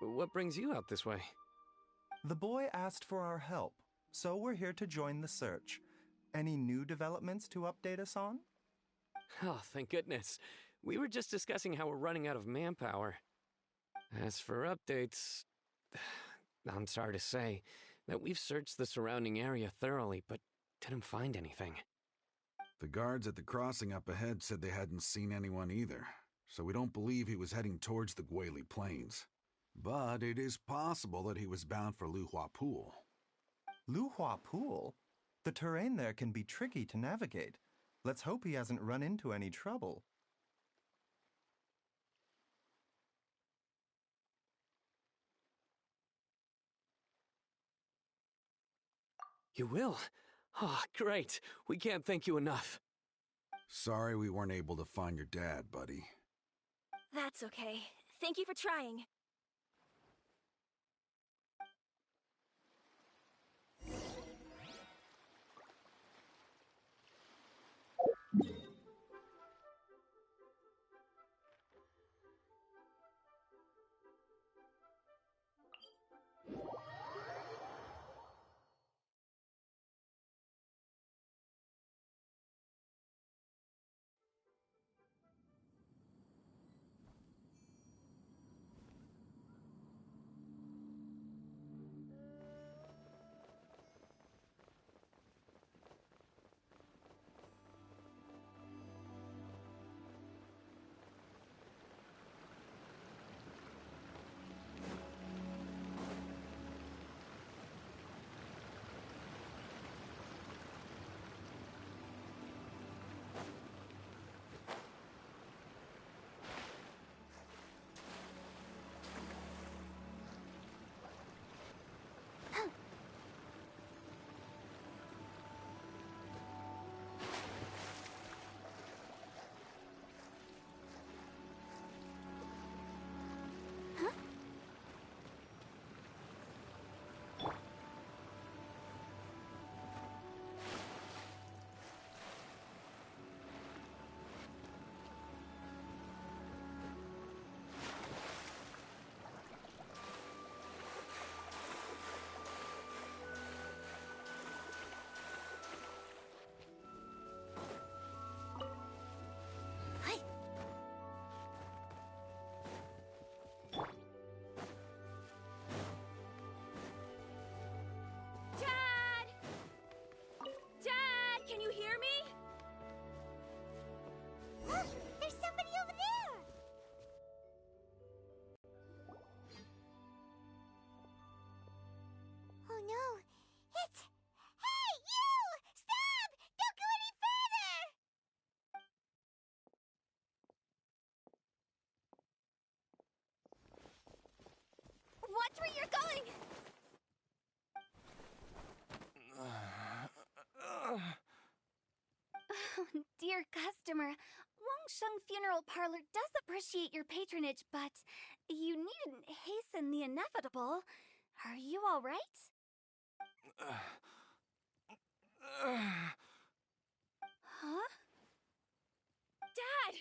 What brings you out this way? The boy asked for our help, so we're here to join the search. Any new developments to update us on? Oh, thank goodness. We were just discussing how we're running out of manpower. As for updates, I'm sorry to say that we've searched the surrounding area thoroughly, but didn't find anything. The guards at the crossing up ahead said they hadn't seen anyone either, so we don't believe he was heading towards the Guili Plains. But it is possible that he was bound for Luhua Pool. Luhua Pool? The terrain there can be tricky to navigate. Let's hope he hasn't run into any trouble. You will? Oh, great. We can't thank you enough. Sorry we weren't able to find your dad, buddy. That's okay. Thank you for trying. Watch where you're going! Oh, dear customer, Wangsheng Funeral Parlor does appreciate your patronage, but you needn't hasten the inevitable. Are you all right? Huh? Dad!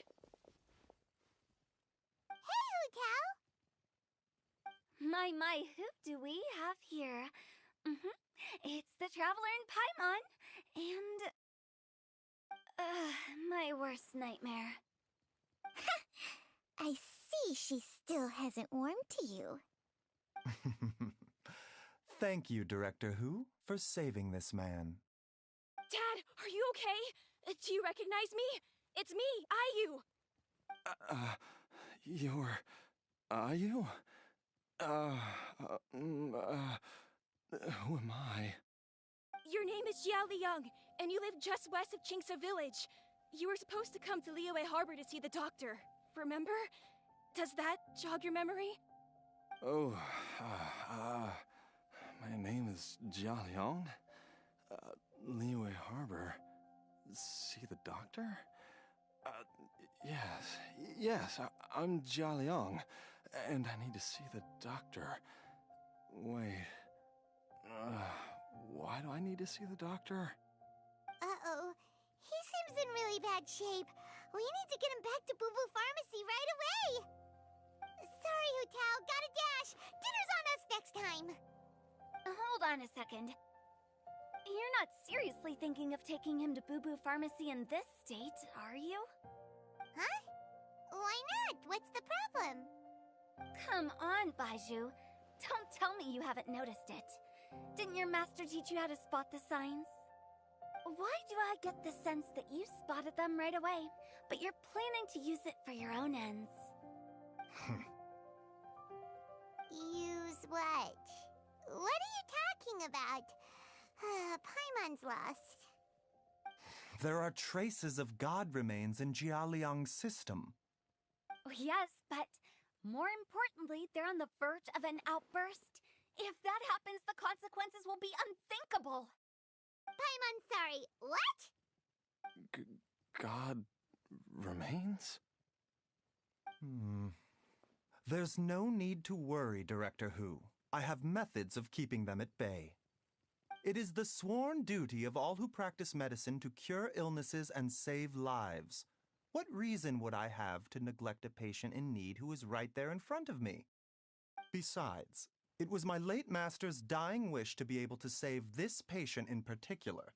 Hey, Hu-Tao! My, who do we have here? It's the Traveler in Paimon, and... my worst nightmare. I see she still hasn't warmed to you. Thank you, Director Hu, for saving this man. Dad, are you okay? Do you recognize me? It's me, Ayu! You're... Ayu? Who am I? Your name is Jiao Liang, and you live just west of Qingse Village. You were supposed to come to Liyue Harbor to see the doctor, remember? Does that jog your memory? Oh, my name is Jia Liang. Liyue Harbor. See the doctor? Yes, I'm Jia Liang, and I need to see the doctor. Wait, why do I need to see the doctor? Uh-oh. He seems in really bad shape. We need to get him back to Boo Boo Pharmacy right away! Sorry, Hu-Tao. Gotta dash. Dinner's on us next time. Hold on a second. You're not seriously thinking of taking him to Boo Boo Pharmacy in this state, are you? Huh? Why not? What's the problem? Come on, Baizhu. Don't tell me you haven't noticed it. Didn't your master teach you how to spot the signs? Why do I get the sense that you spotted them right away, but you're planning to use it for your own ends? Use what? What are you talking about? Paimon's lost. There are traces of god remains in Jia Liang's system. Yes, but more importantly, they're on the verge of an outburst. If that happens, the consequences will be unthinkable. Paimon, sorry. What? God remains? There's no need to worry, Director Hu. I have methods of keeping them at bay. It is the sworn duty of all who practice medicine to cure illnesses and save lives. What reason would I have to neglect a patient in need who is right there in front of me? Besides, it was my late master's dying wish to be able to save this patient in particular.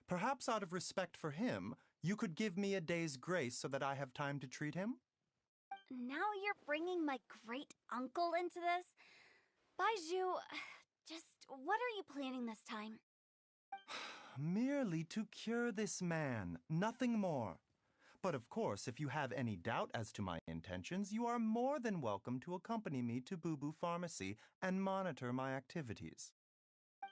Perhaps out of respect for him, you could give me a day's grace so that I have time to treat him? Now you're bringing my great-uncle into this? Baizhu, just what are you planning this time? Merely to cure this man, nothing more. But of course, if you have any doubt as to my intentions, you are more than welcome to accompany me to Boo Boo Pharmacy and monitor my activities.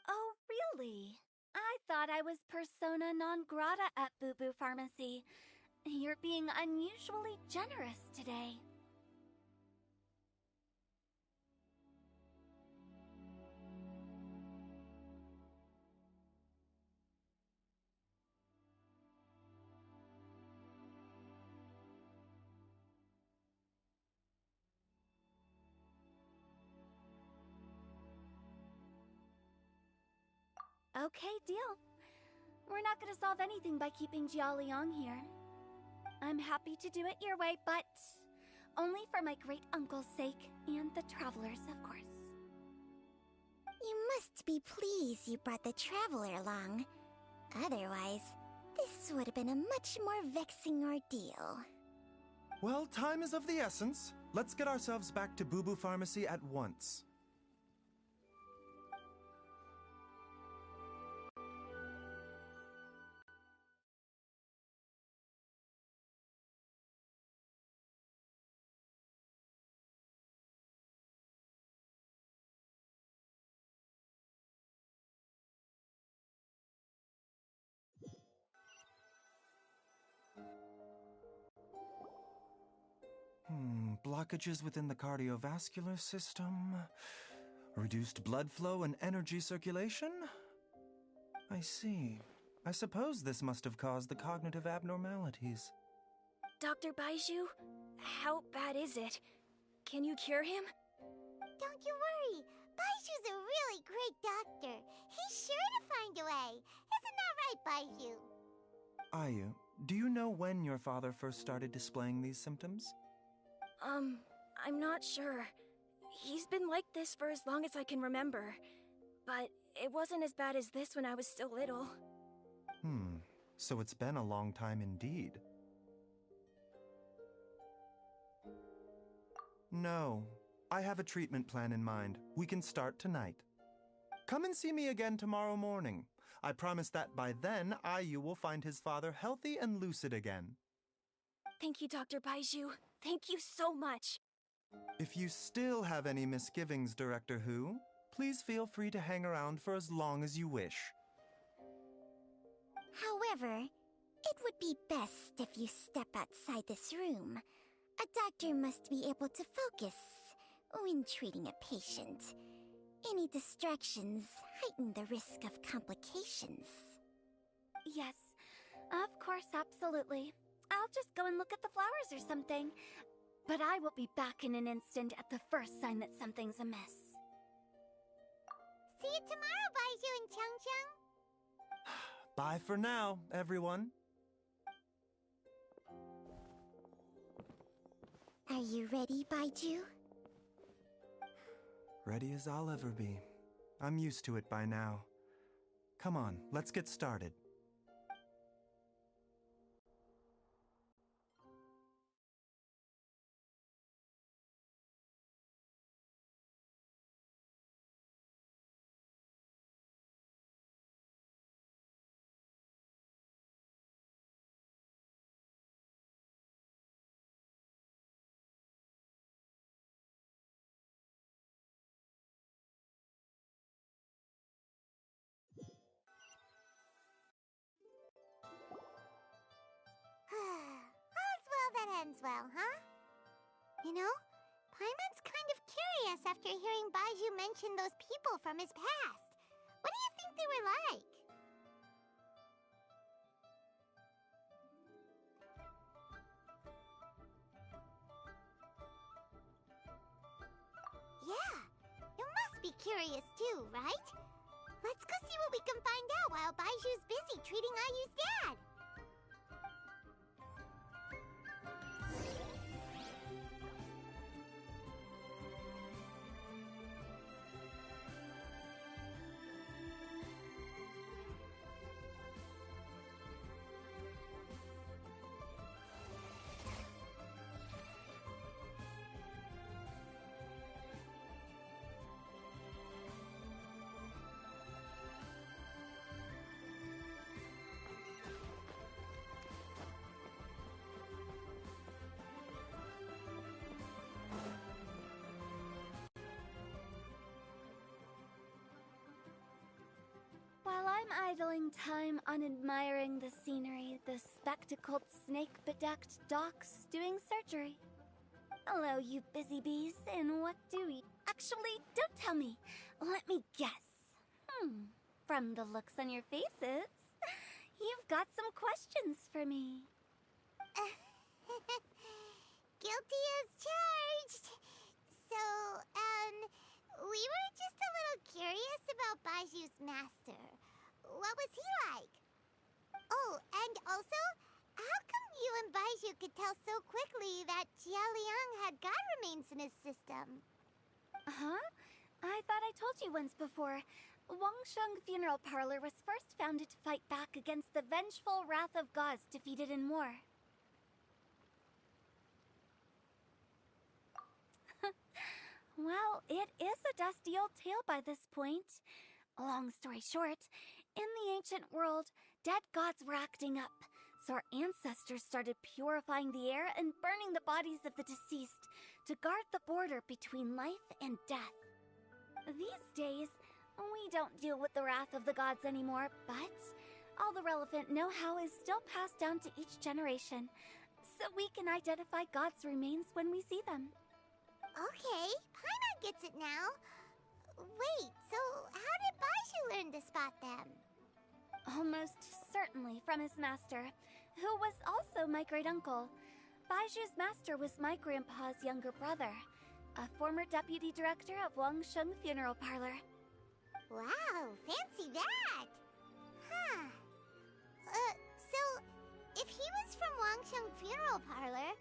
Oh, really? I thought I was persona non grata at Boo Boo Pharmacy. You're being unusually generous today. Okay, deal. We're not gonna solve anything by keeping Jiao Liang here. I'm happy to do it your way, but only for my great-uncle's sake and the travelers, of course. You must be pleased you brought the traveler along. Otherwise, this would have been a much more vexing ordeal. Well, time is of the essence. Let's get ourselves back to Boo Boo Pharmacy at once. Blockages within the cardiovascular system. Reduced blood flow and energy circulation? I see. I suppose this must have caused the cognitive abnormalities. Dr. Baiju, how bad is it? Can you cure him? Don't you worry. Baiju's a really great doctor. He's sure to find a way. Isn't that right, Baiju? Ayu, do you know when your father first started displaying these symptoms? I'm not sure. He's been like this for as long as I can remember. But it wasn't as bad as this when I was still little. So it's been a long time indeed. No, I have a treatment plan in mind. We can start tonight. Come and see me again tomorrow morning. I promise that by then, Ayu will find his father healthy and lucid again. Thank you, Dr. Baiju. Thank you so much. If you still have any misgivings, Director Who, please feel free to hang around for as long as you wish. However, it would be best if you step outside this room. A doctor must be able to focus when treating a patient. Any distractions heighten the risk of complications. Yes, of course, absolutely. I'll just go and look at the flowers or something. But I will be back in an instant at the first sign that something's amiss. See you tomorrow, Baiju and Chang-Chang. Bye for now, everyone. Are you ready, Baiju? Ready as I'll ever be. I'm used to it by now. Come on, let's get started. All's well that ends well, huh? You know, Paimon's kind of curious after hearing Baiju mention those people from his past. What do you think they were like? Yeah, you must be curious too, right? Let's go see what we can find out while Baiju's busy treating Ayu's dad. While I'm idling time on admiring the scenery, the spectacled snake-bedecked docs doing surgery. Hello, you busy bees, and what do you... Actually, don't tell me. Let me guess. From the looks on your faces, you've got some questions for me. Guilty as charged. So, we were just a little curious about Baiju's master. What was he like? Oh, and also, how come you and Baiju could tell so quickly that Jia Liang had god remains in his system? Huh? I thought I told you once before. Wangsheng Funeral Parlor was first founded to fight back against the vengeful wrath of gods defeated in war. Well, it is a dusty old tale by this point. Long story short, in the ancient world, dead gods were acting up, so our ancestors started purifying the air and burning the bodies of the deceased to guard the border between life and death. These days, we don't deal with the wrath of the gods anymore, but all the relevant know-how is still passed down to each generation, so we can identify gods' remains when we see them. Okay, Paimon gets it now. Wait, so how did Baiju learn to spot them? Almost certainly from his master, who was also my great-uncle. Baiju's master was my grandpa's younger brother, a former deputy director of Wangsheng Funeral Parlor. Wow, fancy that! Huh. So, if he was from Wangsheng Funeral Parlor,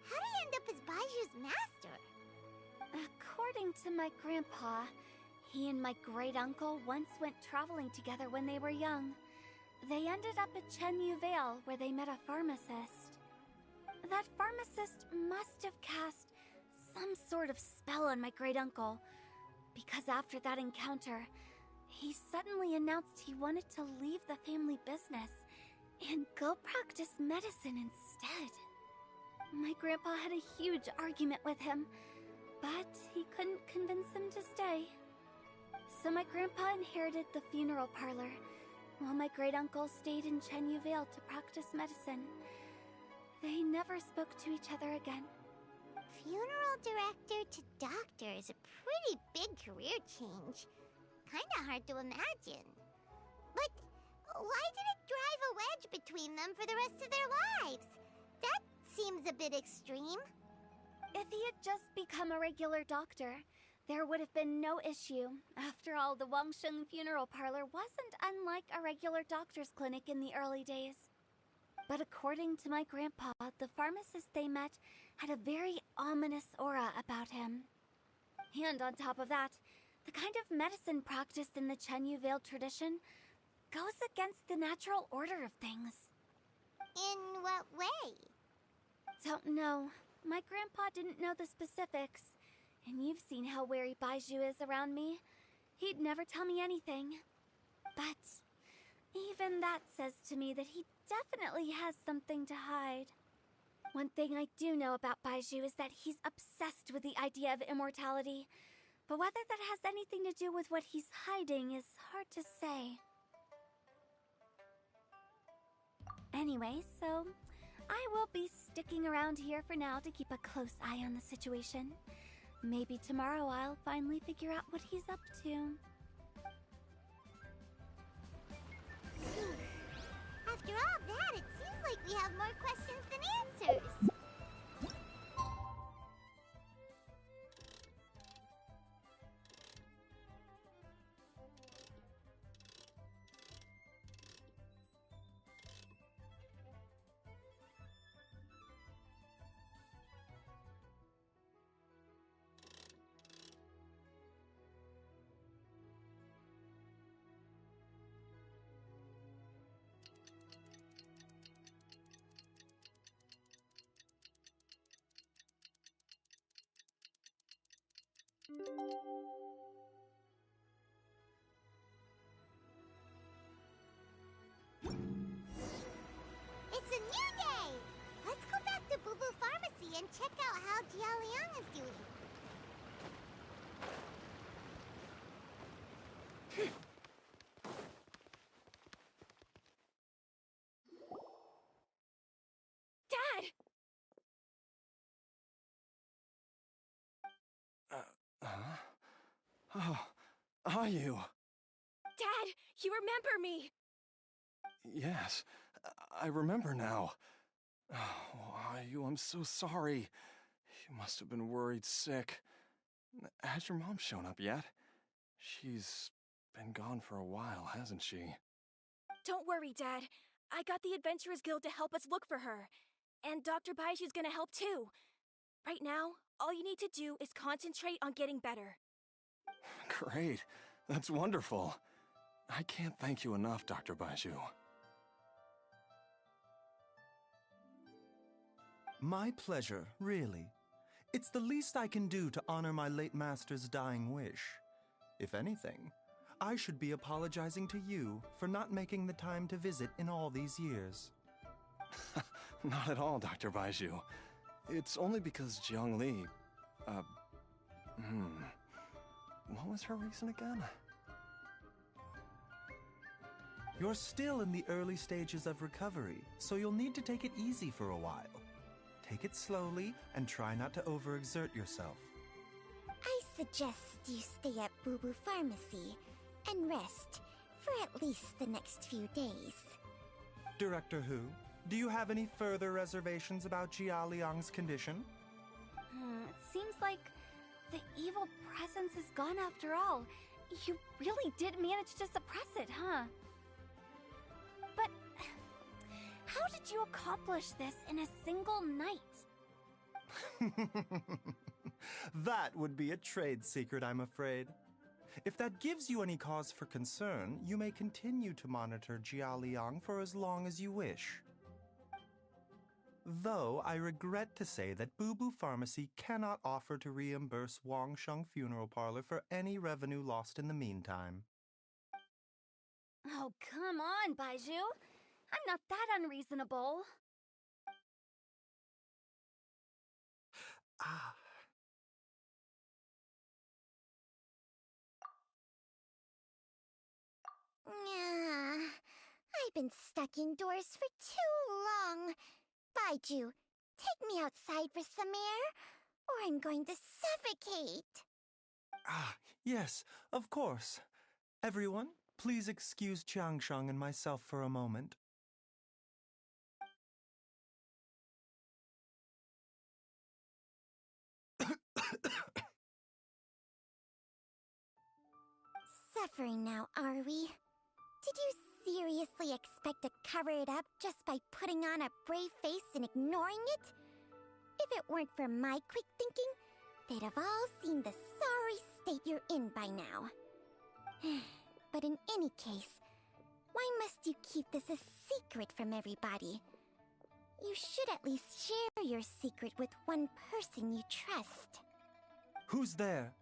how did he end up as Baiju's master? According to my grandpa, he and my great-uncle once went traveling together when they were young. They ended up at Chenyu Vale, where they met a pharmacist. That pharmacist must have cast some sort of spell on my great-uncle, because after that encounter, he suddenly announced he wanted to leave the family business and go practice medicine instead. My grandpa had a huge argument with him, but he couldn't convince him to stay. So my grandpa inherited the funeral parlor, while my great-uncle stayed in Chenyu Vale to practice medicine. They never spoke to each other again. Funeral director to doctor is a pretty big career change. Kinda hard to imagine. But why did it drive a wedge between them for the rest of their lives? That seems a bit extreme. If he had just become a regular doctor, there would have been no issue. After all, the Wangsheng Funeral Parlor wasn't unlike a regular doctor's clinic in the early days. But according to my grandpa, the pharmacist they met had a very ominous aura about him. And on top of that, the kind of medicine practiced in the Chenyu Vale tradition goes against the natural order of things. In what way? Don't know. My grandpa didn't know the specifics. And you've seen how wary Baiju is around me. He'd never tell me anything. But even that says to me that he definitely has something to hide. One thing I do know about Baiju is that he's obsessed with the idea of immortality. But whether that has anything to do with what he's hiding is hard to say. Anyway, so I will be sticking around here for now to keep a close eye on the situation. Maybe tomorrow I'll finally figure out what he's up to. After all that, it seems like we have more questions than answers. It's a new day! Let's go back to Boo Boo Pharmacy and check out how Jia Liang is doing. Dad! Oh, are you? Dad, you remember me! Yes, I remember now. Oh, are you? I'm so sorry. You must have been worried sick. Has your mom shown up yet? She's been gone for a while, hasn't she? Don't worry, Dad. I got the Adventurers Guild to help us look for her. And Dr. Baiju's gonna help too. Right now, all you need to do is concentrate on getting better. Great. That's wonderful. I can't thank you enough, Dr. Baiju. My pleasure, really. It's the least I can do to honor my late master's dying wish. If anything, I should be apologizing to you for not making the time to visit in all these years. Not at all, Dr. Baiju. It's only because Jiang Li... What was her reason again? You're still in the early stages of recovery, so you'll need to take it easy for a while. Take it slowly and try not to overexert yourself. I suggest you stay at Boo Boo Pharmacy and rest for at least the next few days. Director Hu, do you have any further reservations about Jia Liang's condition? It seems like the evil presence is gone after all. You really did manage to suppress it, huh? But how did you accomplish this in a single night? That would be a trade secret, I'm afraid. If that gives you any cause for concern, you may continue to monitor Jia Liang for as long as you wish. Though I regret to say that Boo Boo Pharmacy cannot offer to reimburse Wang Sheng Funeral Parlor for any revenue lost in the meantime. Oh, come on, Baiju. I'm not that unreasonable. I've been stuck indoors for too long. Baiju, take me outside for some air, or I'm going to suffocate. Yes, of course. Everyone, please excuse Changsheng and myself for a moment. Suffering now, are we? Did you seriously expect to cover it up just by putting on a brave face and ignoring it? If it weren't for my quick thinking, they'd have all seen the sorry state you're in by now. But in any case, why must you keep this a secret from everybody? You should at least share your secret with one person you trust. Who's there?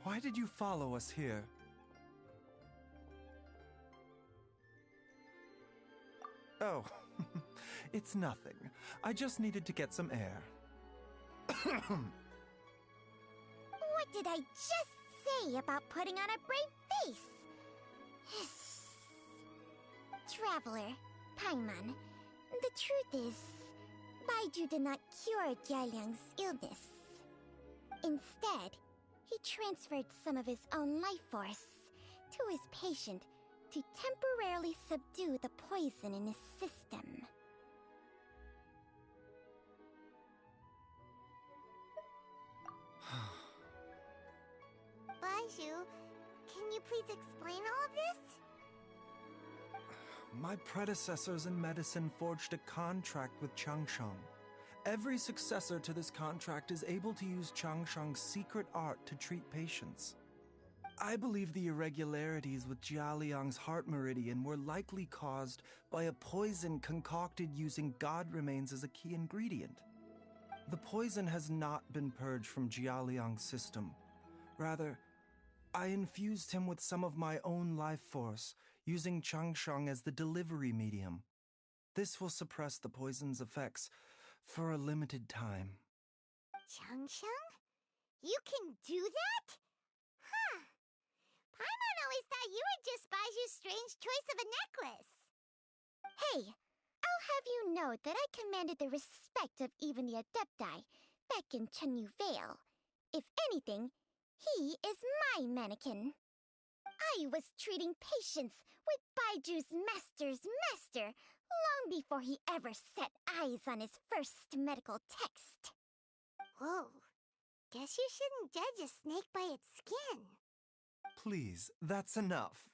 Why did you follow us here? Oh, it's nothing. I just needed to get some air. What did I just say about putting on a brave face? Traveler, Paimon, the truth is, Baiju did not cure Jialiang's illness. Instead, he transferred some of his own life force to his patient to temporarily subdue the poison in his system. Baiju, can you please explain all of this? My predecessors in medicine forged a contract with Changsheng. Every successor to this contract is able to use Changsheng's secret art to treat patients. I believe the irregularities with Jia Liang's heart meridian were likely caused by a poison concocted using god remains as a key ingredient. The poison has not been purged from Jia Liang's system. Rather, I infused him with some of my own life force, using Changsheng as the delivery medium. This will suppress the poison's effects for a limited time. Changsheng? You can do that? Huh. Paimon always thought you were just Baiju's strange choice of a necklace. Hey, I'll have you know that I commanded the respect of even the Adepti back in Chenyu Vale. If anything, he is my mannequin. I was treating patients with Baiju's master's master long before he ever set eyes on his first medical text. Whoa. Guess you shouldn't judge a snake by its skin. Please, that's enough.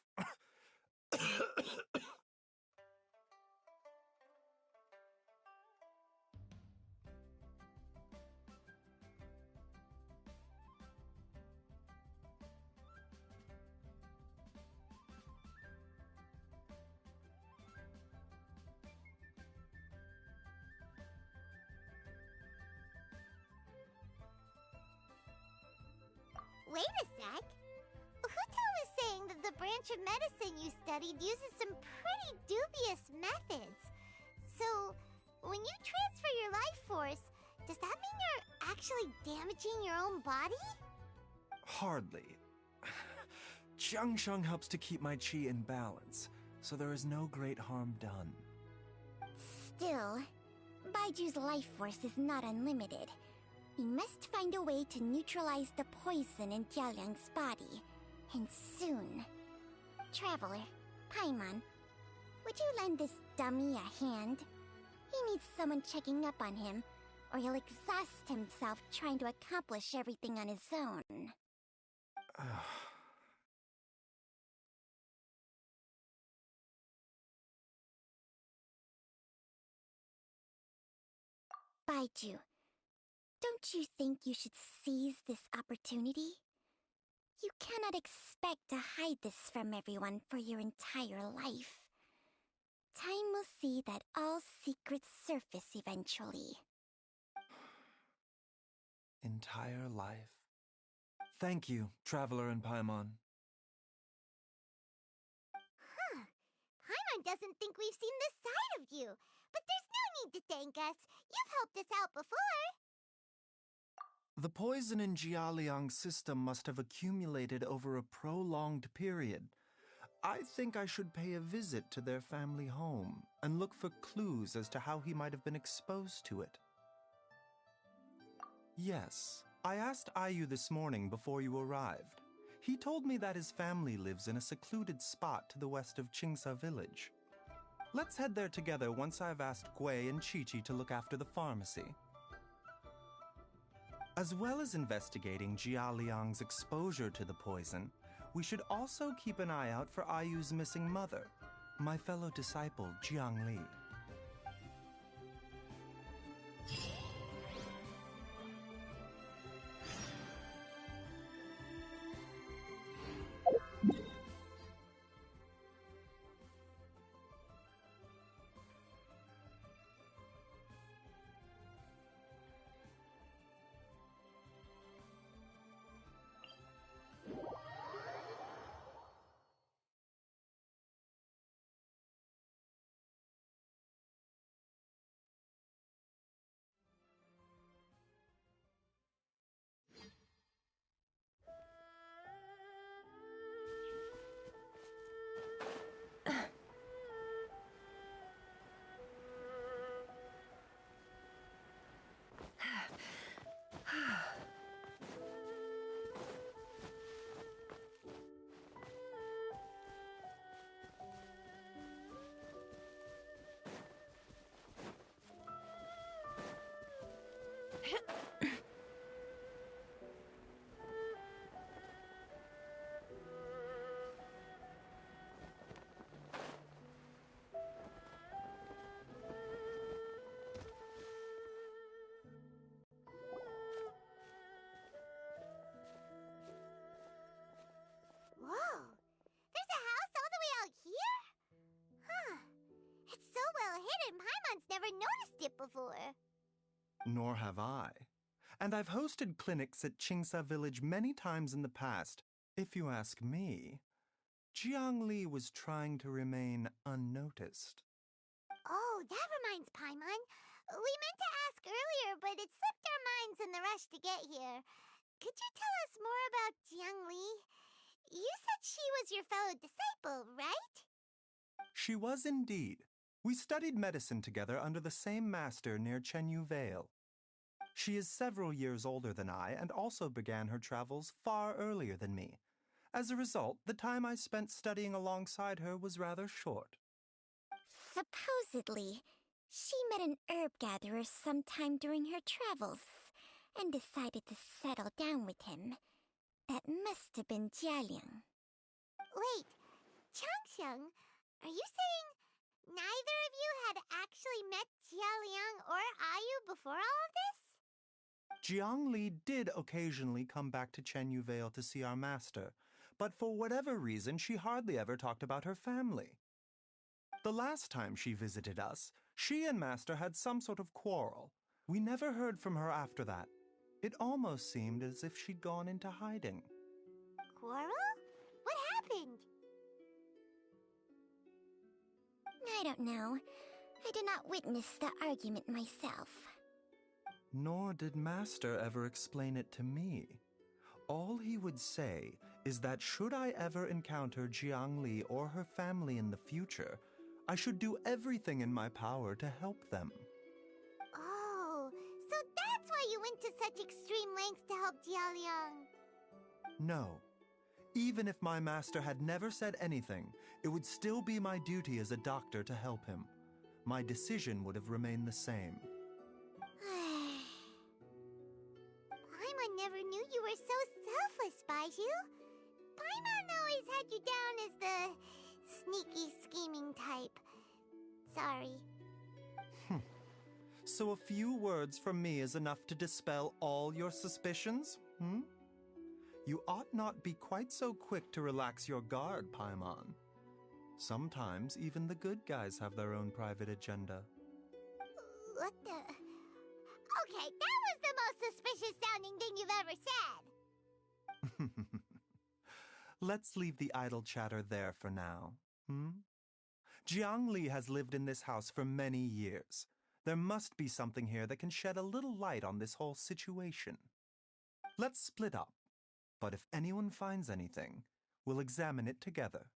Wait a sec. Huto was saying that the branch of medicine you studied uses some pretty dubious methods. So, when you transfer your life force, does that mean you're actually damaging your own body? Hardly. Changsheng helps to keep my chi in balance, so there is no great harm done. Still, Baiju's life force is not unlimited. We must find a way to neutralize the poison in Jialiang's body. And soon. Traveler, Paimon, would you lend this dummy a hand? He needs someone checking up on him, or he'll exhaust himself trying to accomplish everything on his own. Baiju, don't you think you should seize this opportunity? You cannot expect to hide this from everyone for your entire life. Time will see that all secrets surface eventually. Entire life. Thank you, Traveler and Paimon. Huh. Paimon doesn't think we've seen this side of you. But there's no need to thank us. You've helped us out before. The poison in Jialiang's system must have accumulated over a prolonged period. I think I should pay a visit to their family home and look for clues as to how he might have been exposed to it. Yes, I asked Ayu this morning before you arrived. He told me that his family lives in a secluded spot to the west of Qingsa village. Let's head there together once I've asked Gui and Chi-Chi to look after the pharmacy. As well as investigating Jialiang's exposure to the poison, we should also keep an eye out for Ayu's missing mother, my fellow disciple Jiangli. Whoa! There's a house all the way out here? Huh. It's so well hidden, Paimon's never noticed it before. Nor have I. And I've hosted clinics at Qingsa village many times in the past. If you ask me, Jiangli was trying to remain unnoticed. Oh, that reminds Paimon. We meant to ask earlier, but it slipped our minds in the rush to get here. Could you tell us more about Jiangli? You said she was your fellow disciple, right? She was indeed. We studied medicine together under the same master near Chenyu Vale. She is several years older than I and also began her travels far earlier than me. As a result, the time I spent studying alongside her was rather short. Supposedly, she met an herb gatherer sometime during her travels and decided to settle down with him. That must have been Jialiang. Wait, Changxiang, are you saying neither of you had actually met Jialiang or Ayu before all of this? Jiangli did occasionally come back to Chenyu Vale to see our master, but for whatever reason she hardly ever talked about her family. The last time she visited us, she and Master had some sort of quarrel. We never heard from her after that. It almost seemed as if she'd gone into hiding. Quarrel? What happened? I don't know. I did not witness the argument myself. Nor did Master ever explain it to me. All he would say is that should I ever encounter Jiangli or her family in the future, I should do everything in my power to help them. Oh, that's why you went to such extreme lengths to help Jialiang. No. Even if my master had never said anything, it would still be my duty as a doctor to help him. My decision would have remained the same. Paimon never knew you were so selfless, Baiju. Paimon always had you down as the sneaky, scheming type. Sorry. So a few words from me is enough to dispel all your suspicions? You ought not be quite so quick to relax your guard, Paimon. Sometimes even the good guys have their own private agenda. What the... Okay, that was the most suspicious sounding thing you've ever said. Let's leave the idle chatter there for now. Jiangli has lived in this house for many years. There must be something here that can shed a little light on this whole situation. Let's split up, but if anyone finds anything, we'll examine it together.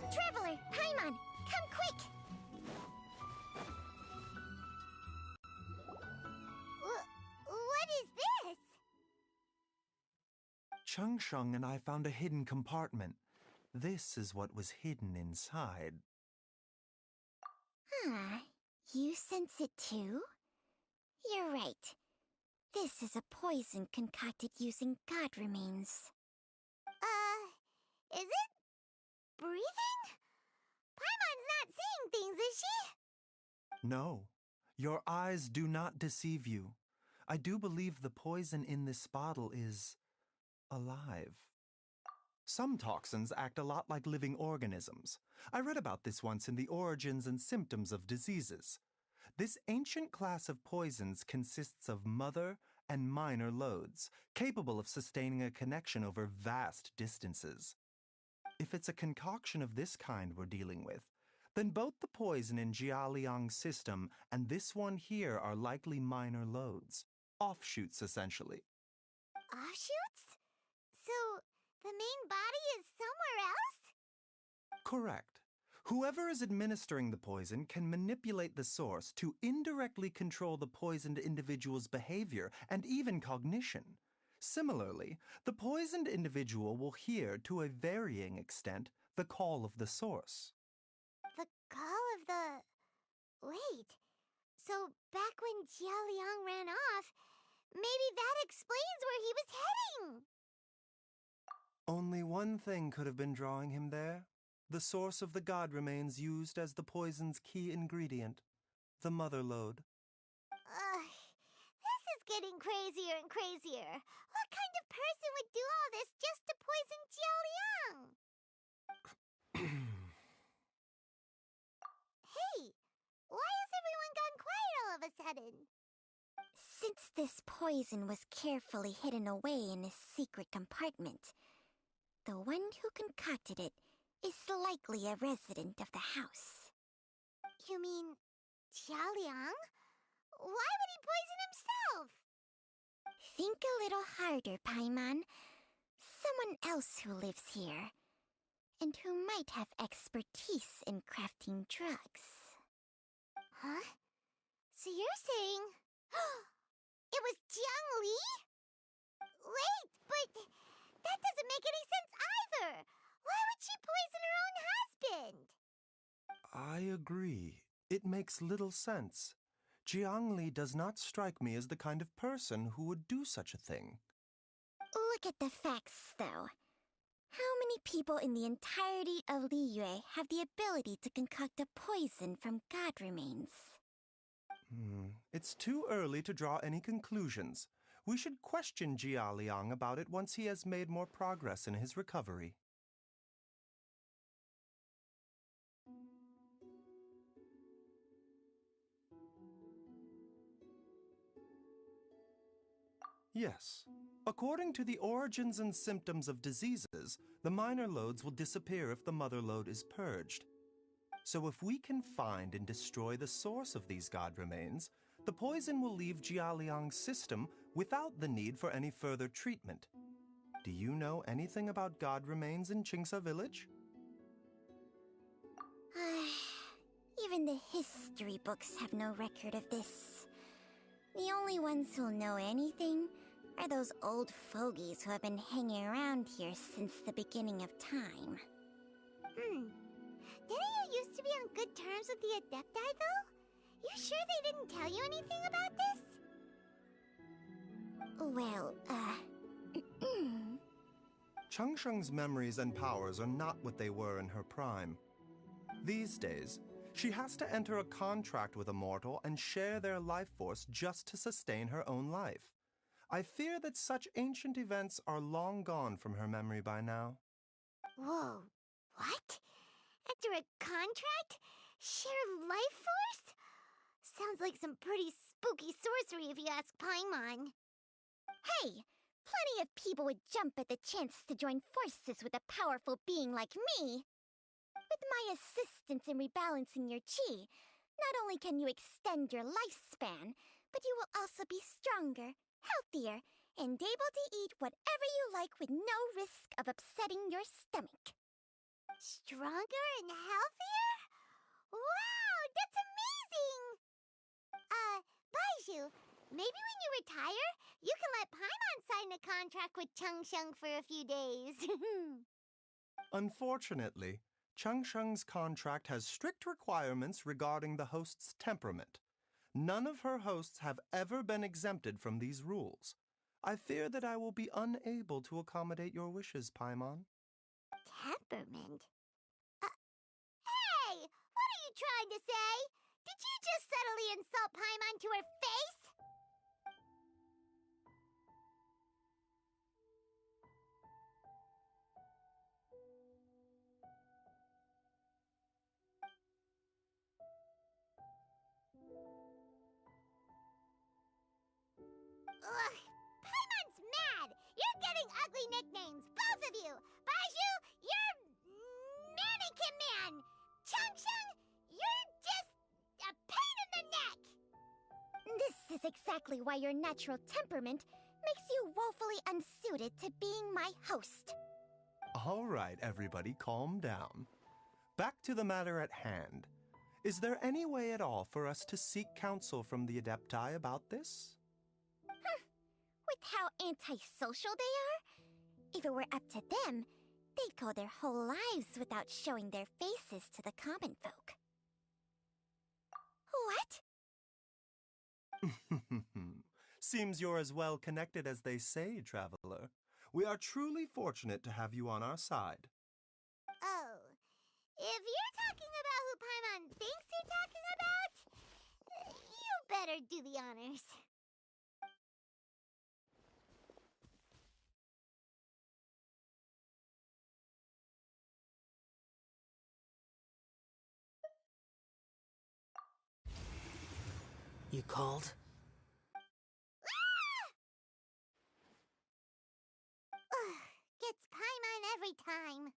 Traveler, Paimon, come quick! What is this? Changsheng and I found a hidden compartment. This is what was hidden inside. You sense it too? You're right. This is a poison concocted using god remains. Is it breathing? Paimon's not seeing things, is she? No, your eyes do not deceive you. I do believe the poison in this bottle is alive. Some toxins act a lot like living organisms. I read about this once in the Origins and Symptoms of Diseases. This ancient class of poisons consists of mother and minor loads, capable of sustaining a connection over vast distances. If it's a concoction of this kind we're dealing with, then both the poison in Jialiang's system and this one here are likely minor loads. Offshoots, essentially. Offshoots? So, the main body is somewhere else? Correct. Whoever is administering the poison can manipulate the source to indirectly control the poisoned individual's behavior and even cognition. Similarly, the poisoned individual will hear, to a varying extent, the call of the source. The call of the... Wait. So, back when Jialiang ran off, maybe that explains where he was heading! Only one thing could have been drawing him there. The source of the god remains used as the poison's key ingredient, the mother lode. This is getting crazier and crazier. What kind of person would do all this just to poison Jialiang? Hey, why has everyone gone quiet all of a sudden? Since this poison was carefully hidden away in a secret compartment, the one who concocted it is likely a resident of the house. You mean Jialiang? Why would he poison himself? a little harder, Paimon. Someone else who lives here, and who might have expertise in crafting drugs. Huh? So you're saying... it was Jiang Li? Wait, but that doesn't make any sense either! Why would she poison her own husband? I agree. It makes little sense. Jiang Li does not strike me as the kind of person who would do such a thing. Look at the facts, though. How many people in the entirety of Liyue have the ability to concoct a poison from god remains? It's too early to draw any conclusions. We should question Jia Liang about it once he has made more progress in his recovery. Yes. According to the origins and symptoms of diseases, the minor loads will disappear if the mother load is purged. So if we can find and destroy the source of these god remains, the poison will leave Jia Liang's system without the need for any further treatment. Do you know anything about god remains in Qingsa village? Even the history books have no record of this. The only ones who'll know anything are those old fogies who have been hanging around here since the beginning of time. Didn't you used to be on good terms with the Adepti, though? You sure they didn't tell you anything about this? Well, Changsheng's memories and powers are not what they were in her prime. These days, she has to enter a contract with a mortal and share their life force just to sustain her own life. I fear that such ancient events are long gone from her memory by now. Whoa, what? Enter a contract? Share life force? Sounds like some pretty spooky sorcery if you ask Paimon. Hey, plenty of people would jump at the chance to join forces with a powerful being like me. With my assistance in rebalancing your chi, not only can you extend your lifespan, but you will also be stronger, healthier, and able to eat whatever you like with no risk of upsetting your stomach. Stronger and healthier? Wow, that's amazing! Baizhu, maybe when you retire, you can let Paimon sign a contract with Changsheng for a few days. Unfortunately, Changsheng's contract has strict requirements regarding the host's temperament. None of her hosts have ever been exempted from these rules. I fear that I will be unable to accommodate your wishes, Paimon. Temperament? Hey! What are you trying to say? Did you just subtly insult Paimon to her face? Ugh! Paimon's mad! You're getting ugly nicknames, both of you! Baizhu, you're... Mannequin Man! Changsheng, you're just... a pain in the neck! This is exactly why your natural temperament makes you woefully unsuited to being my host. All right, everybody, calm down. Back to the matter at hand. Is there any way at all for us to seek counsel from the Adepti about this? With how antisocial they are? If it were up to them, they'd go their whole lives without showing their faces to the common folk. What? Seems you're as well connected as they say, traveler. We are truly fortunate to have you on our side. Oh, if you're talking about who Paimon thinks you're talking about, you better do the honors. You called? Gets Paimon every time.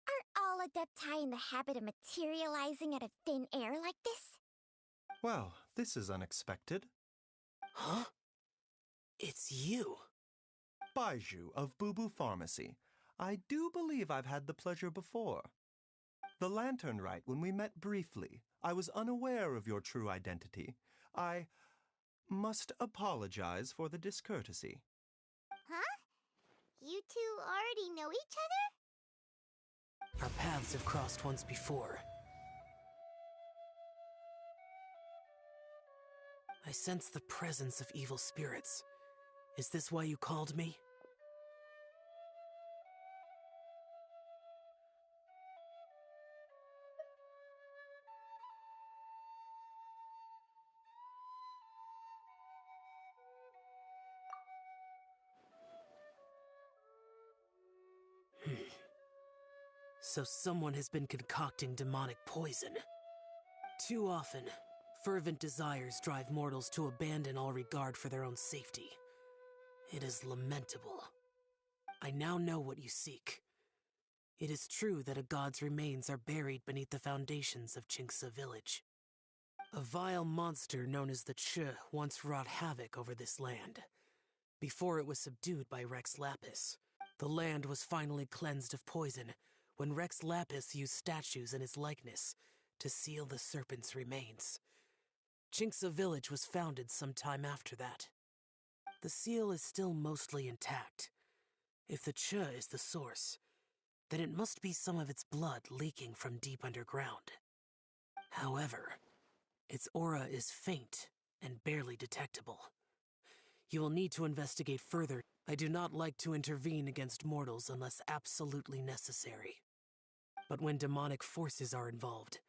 Aren't all Adepti in the habit of materializing out of thin air like this? Well, this is unexpected. Huh? It's you. Baiju of Boo Boo Pharmacy. I do believe I've had the pleasure before. The Lantern Rite, when we met briefly, I was unaware of your true identity. I must apologize for the discourtesy. Huh? You two already know each other? Our paths have crossed once before. I sense the presence of evil spirits. Is this why you called me? So someone has been concocting demonic poison. Too often, fervent desires drive mortals to abandon all regard for their own safety. It is lamentable. I now know what you seek. It is true that a god's remains are buried beneath the foundations of Qingce village. A vile monster known as the Che once wrought havoc over this land. Before it was subdued by Rex Lapis, the land was finally cleansed of poison when Rex Lapis used statues in his likeness to seal the serpent's remains. Qingce village was founded some time after that. The seal is still mostly intact. If the Che is the source, then it must be some of its blood leaking from deep underground. However, its aura is faint and barely detectable. You will need to investigate further. I do not like to intervene against mortals unless absolutely necessary. But when demonic forces are involved,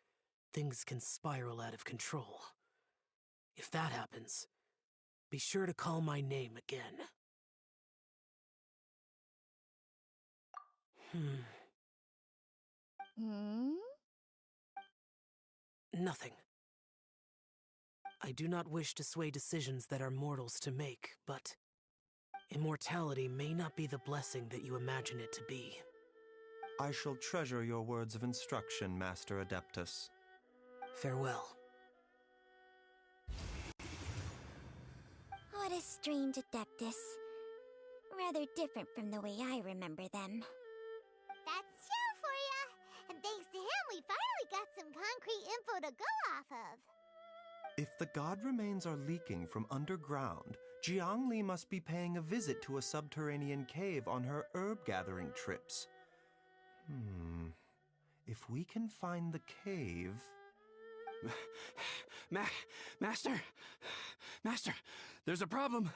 things can spiral out of control. If that happens, be sure to call my name again. Nothing. I do not wish to sway decisions that are mortals to make, but immortality may not be the blessing that you imagine it to be. I shall treasure your words of instruction, Master Adeptus. Farewell. What a strange Adeptus. Rather different from the way I remember them. That's Xiao for ya! And thanks to him, we finally got some concrete info to go off of. If the god remains are leaking from underground, Jiangli must be paying a visit to a subterranean cave on her herb-gathering trips. If we can find the cave... Master, there's a problem.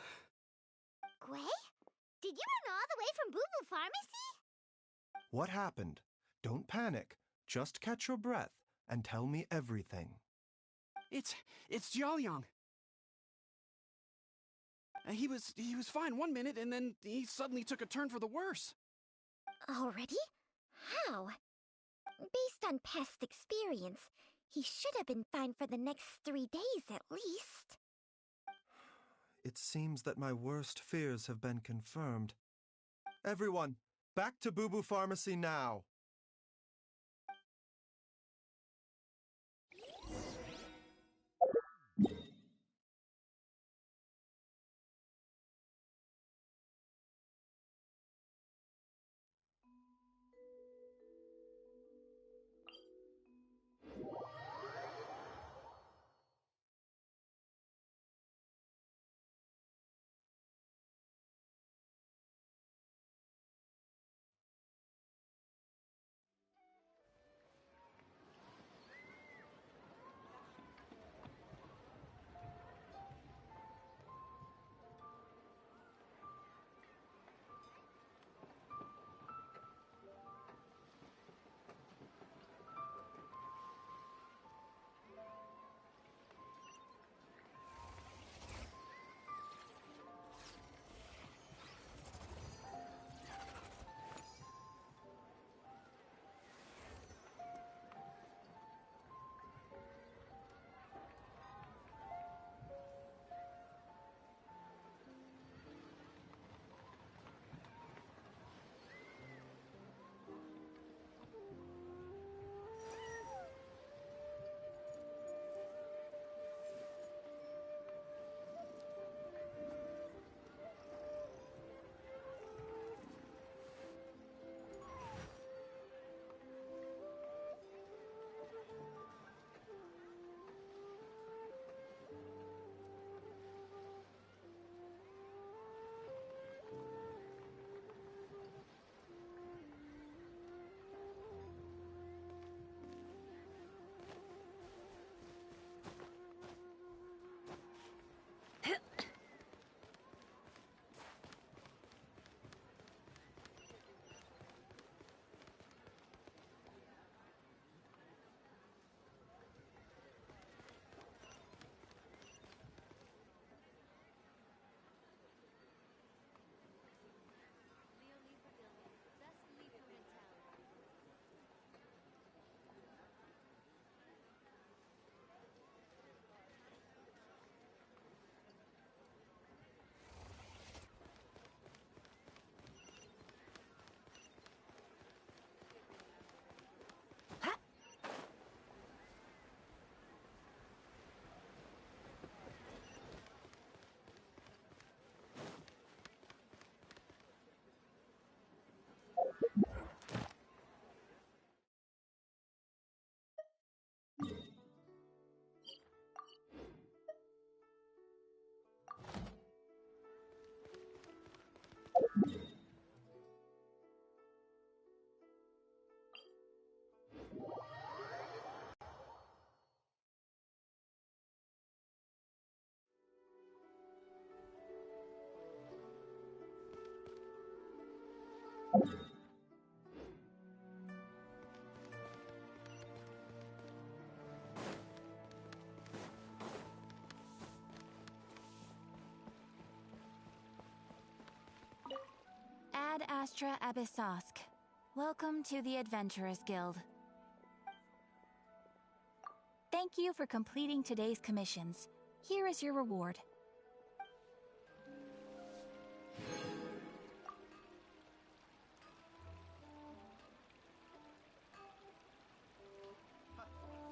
Gui? Did you run all the way from Boo Boo Pharmacy? What happened? Don't panic. Just catch your breath and tell me everything. It's Jiaoliang. He was fine one minute, and then he suddenly took a turn for the worse. Already? How? Based on past experience, he should have been fine for the next 3 days at least. It seems that my worst fears have been confirmed. Everyone, back to Boo Boo Pharmacy now! Ad Astra Abyssosk. Welcome to the Adventurers Guild. Thank you for completing today's commissions. Here is your reward.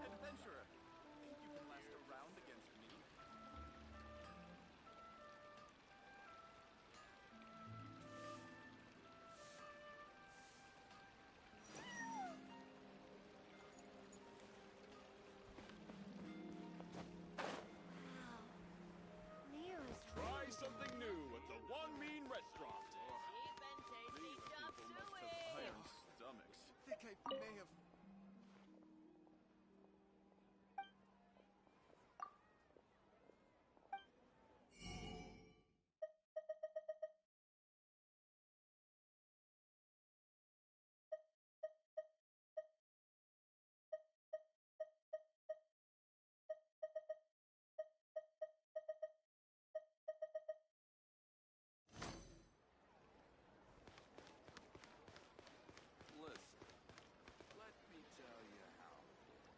Adventurer, think you can last a round against me? Try something new at the One Mean Restaurant. These people must have iron stomachs. Think I may have... Listen, let me tell you how it is.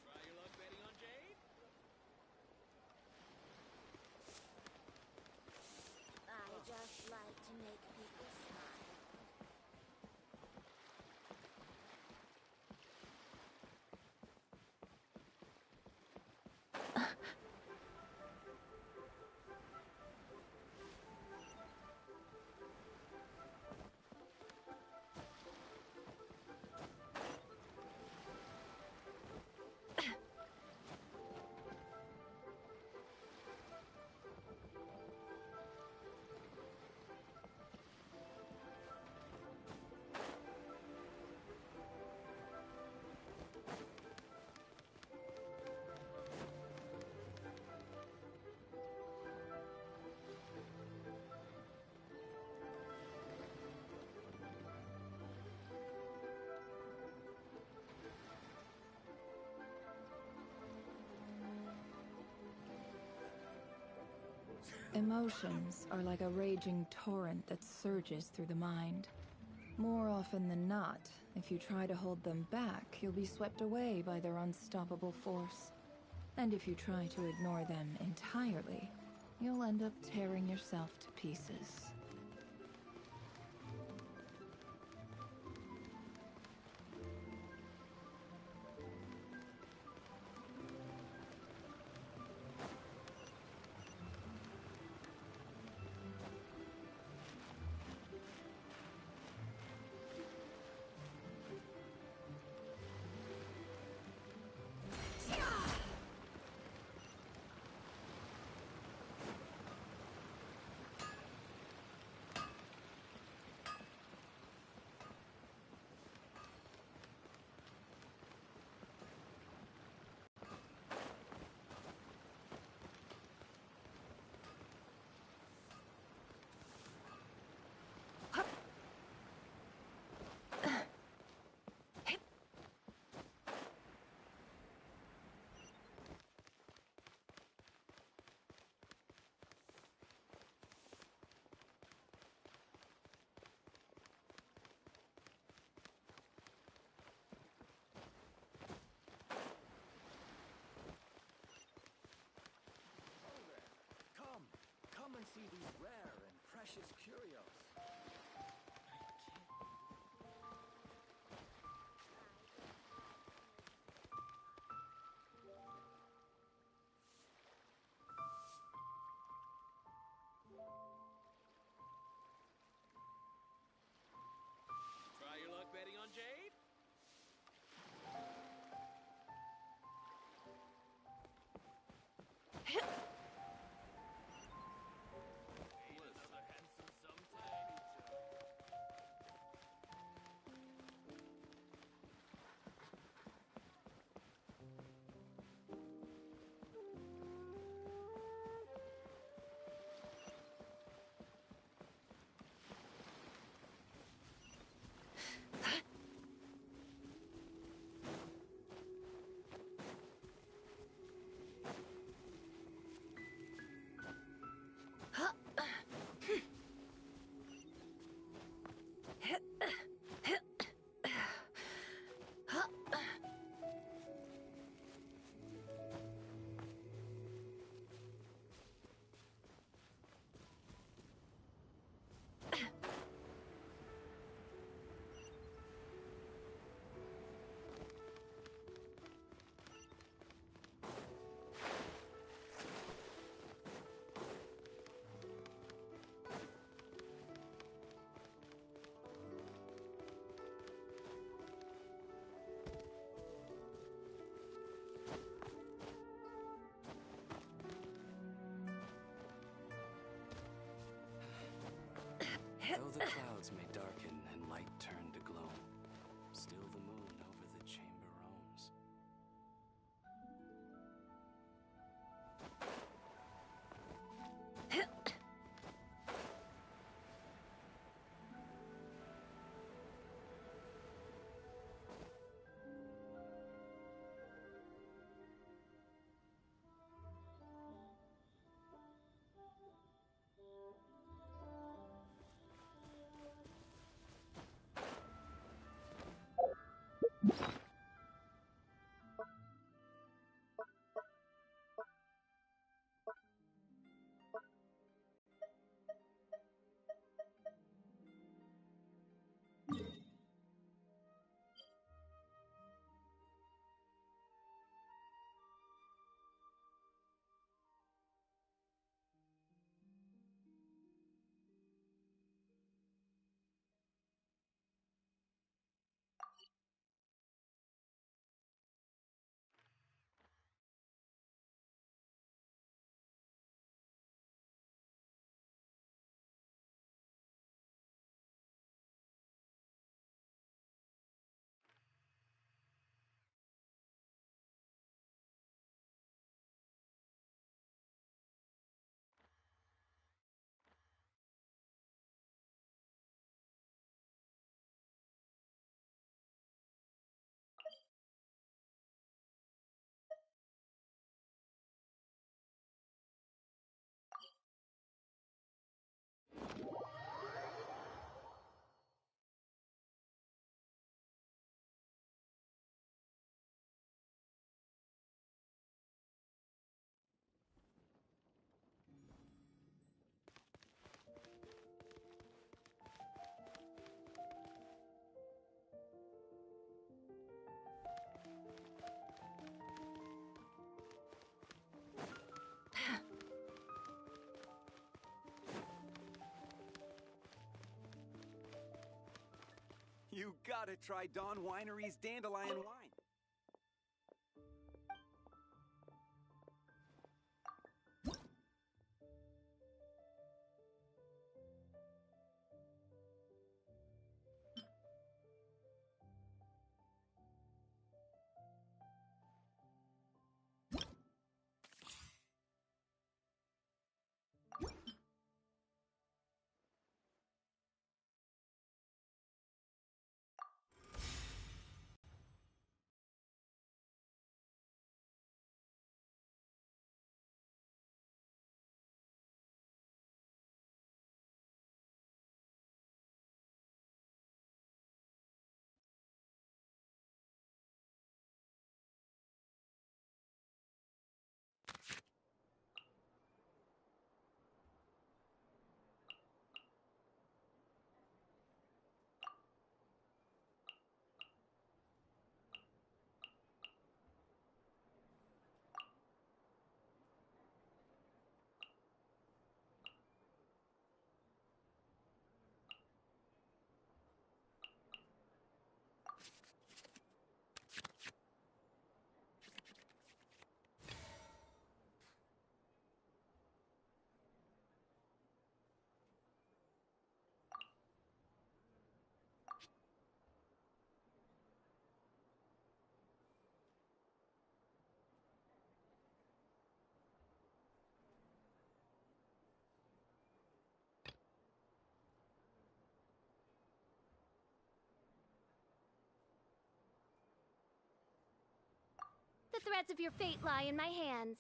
Try your luck betting on Jade? I just like to make people smile. Emotions are like a raging torrent that surges through the mind. More often than not, if you try to hold them back, you'll be swept away by their unstoppable force. And if you try to ignore them entirely, you'll end up tearing yourself to pieces. Come and see these rare and precious curios. Try your luck betting on Jade? Ain't another handsome sometime. You gotta try Dawn Winery's Dandelion Wine. The threads of your fate lie in my hands.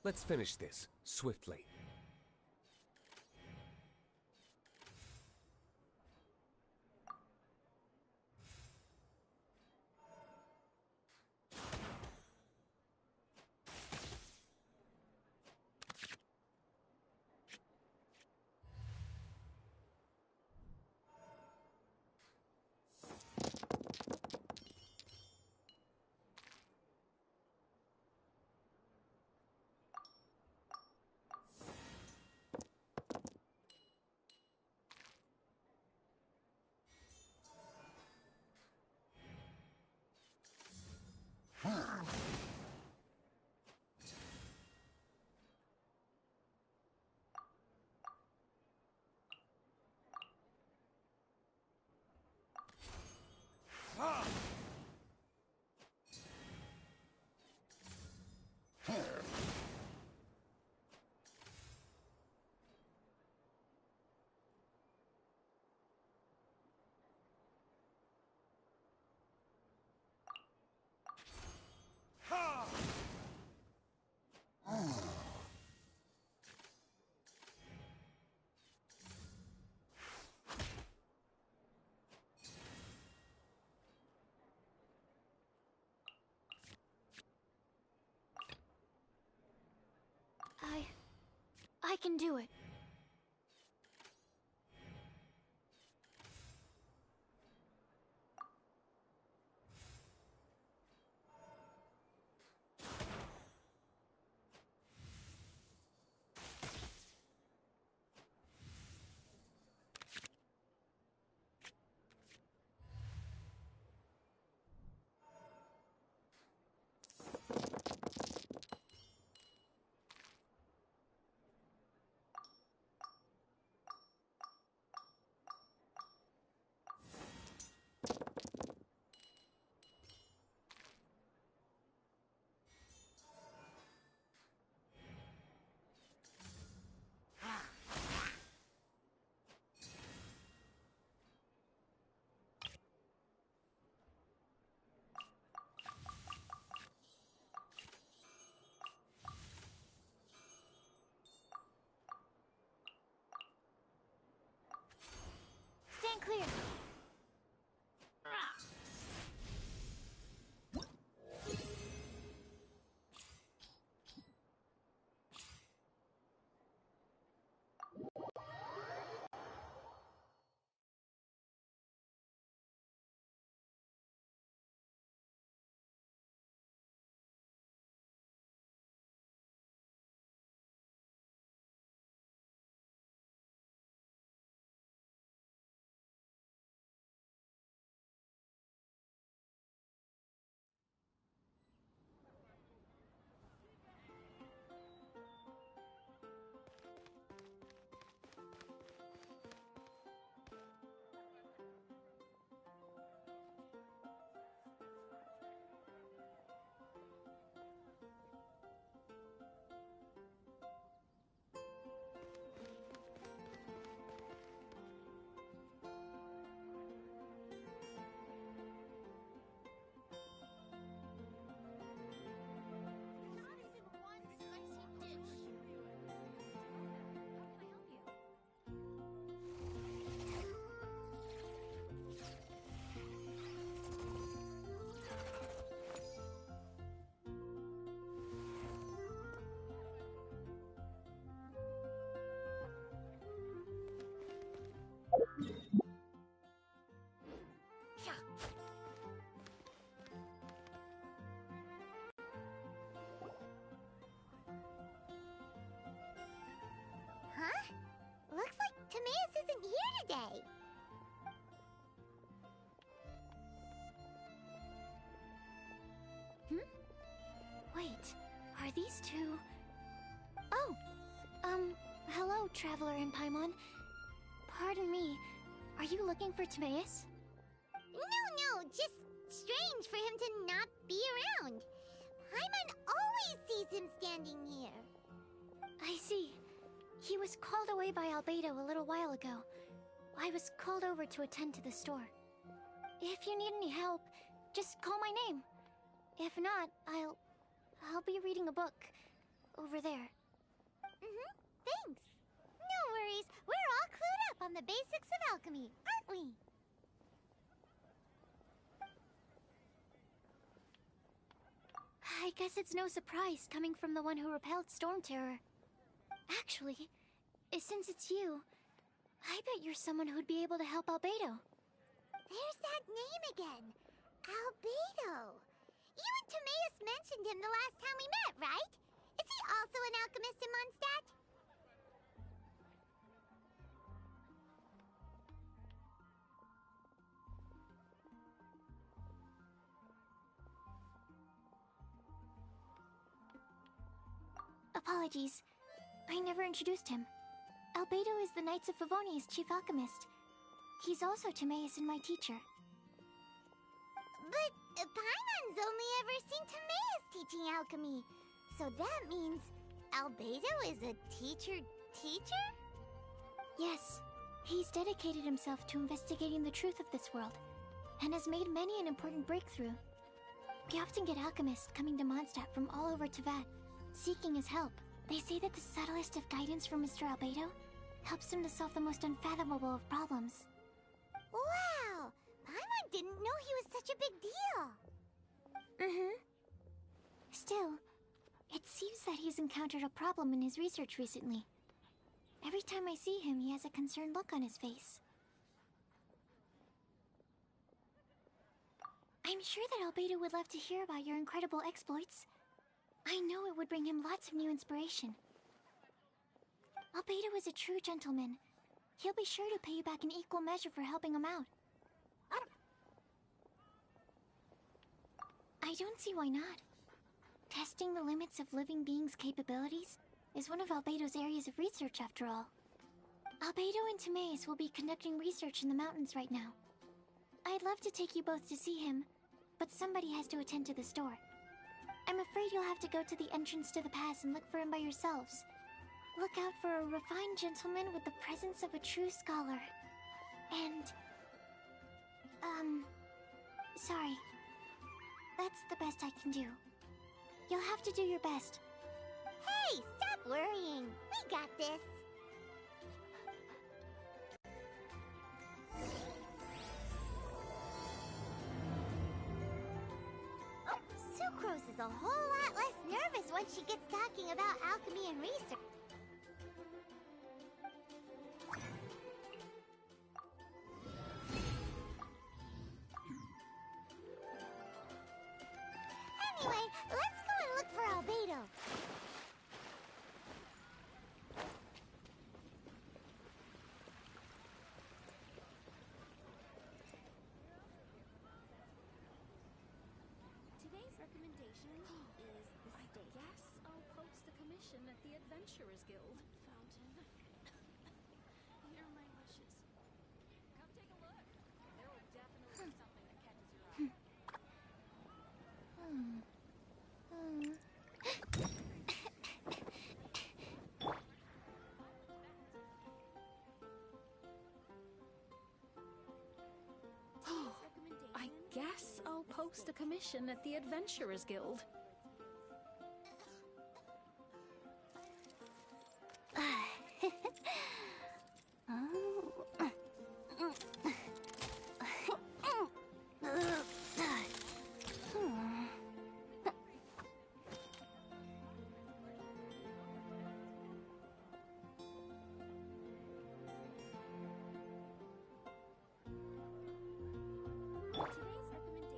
Let's finish this, swiftly. I can do it. Stand clear. Huh? Looks like Timaeus isn't here today. Wait, are these two... Oh! Hello, Traveler in Paimon. Pardon me, are you looking for Timaeus? No, just strange for him to not be around. Paimon always sees him standing here. I see. He was called away by Albedo a little while ago. I was called over to attend to the store. If you need any help, just call my name. If not, I'll be reading a book. over there. Thanks. No worries. We're all clued up on the basics of alchemy, aren't we? I guess it's no surprise coming from the one who repelled Storm Terror. Actually, since it's you, I bet you're someone who'd be able to help Albedo. There's that name again. Albedo. You and Timaeus mentioned him the last time we met, right? Is he also an alchemist in Mondstadt? Apologies. I never introduced him. Albedo is the Knights of Favonia's chief alchemist. He's also Timaeus and my teacher. But Paimon's only ever seen Timaeus teaching alchemy. So that means Albedo is a teacher? Yes. He's dedicated himself to investigating the truth of this world, and has made many an important breakthrough. We often get alchemists coming to Mondstadt from all over Teyvat, seeking his help. They say that the subtlest of guidance from Mr. Albedo helps him to solve the most unfathomable of problems. Wow! Paimon didn't know he was such a big deal! Still, it seems that he's encountered a problem in his research recently. Every time I see him, he has a concerned look on his face. I'm sure that Albedo would love to hear about your incredible exploits. I know it would bring him lots of new inspiration. Albedo is a true gentleman. He'll be sure to pay you back in equal measure for helping him out. I don't see why not. Testing the limits of living beings' capabilities is one of Albedo's areas of research, after all. Albedo and Timaeus will be conducting research in the mountains right now. I'd love to take you both to see him, but somebody has to attend to the store. I'm afraid you'll have to go to the entrance to the pass and look for him by yourselves. Look out for a refined gentleman with the presence of a true scholar. And... sorry. That's the best I can do. You'll have to do your best. Hey, stop worrying. We got this. Sucrose is a whole lot less nervous once she gets talking about alchemy and research. Anyway, let's go and look for Albedo. Today's recommendation is the steak. I guess I'll post a commission at the Adventurers Guild. Fountain. Here are my wishes. Come take a look. There will definitely be something that catches your eye. I guess I'll post a commission at the Adventurers Guild. Today's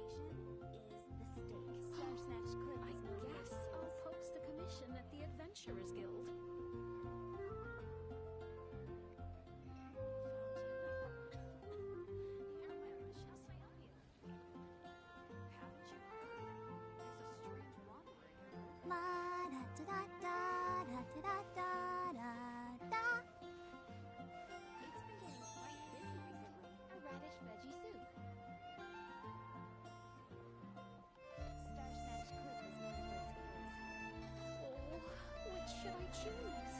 recommendation is the steak. Star Snatch Clip. I guess I'll post a commission at the Adventurers Guild. It's been getting quite busy recently. A radish veggie soup. Star Snatch Clip is one of its goals. Oh, which should I choose?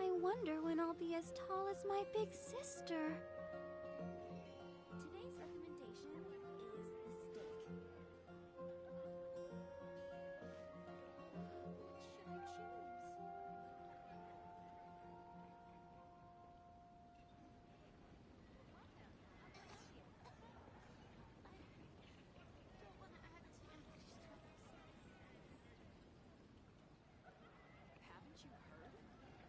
I wonder when I'll be as tall as my big sister. Today's recommendation is the steak. Which should I choose? Don't want to add too much stress. Haven't you heard?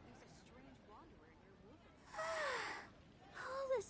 There's a strange wanderer near Wolfen. All the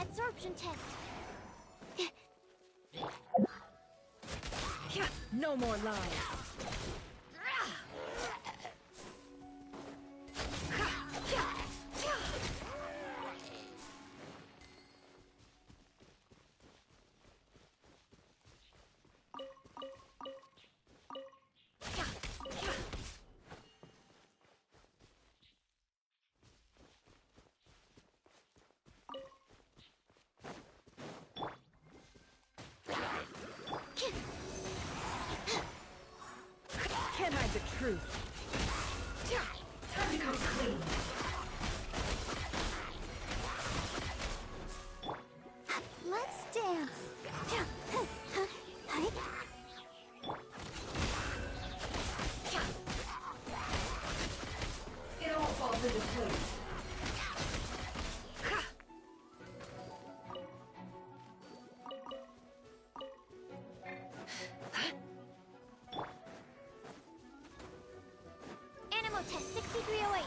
Absorption test. No more lies. Can't hide the truth. Time to come clean. Let's dance. It all falls into place. Animal test 6308.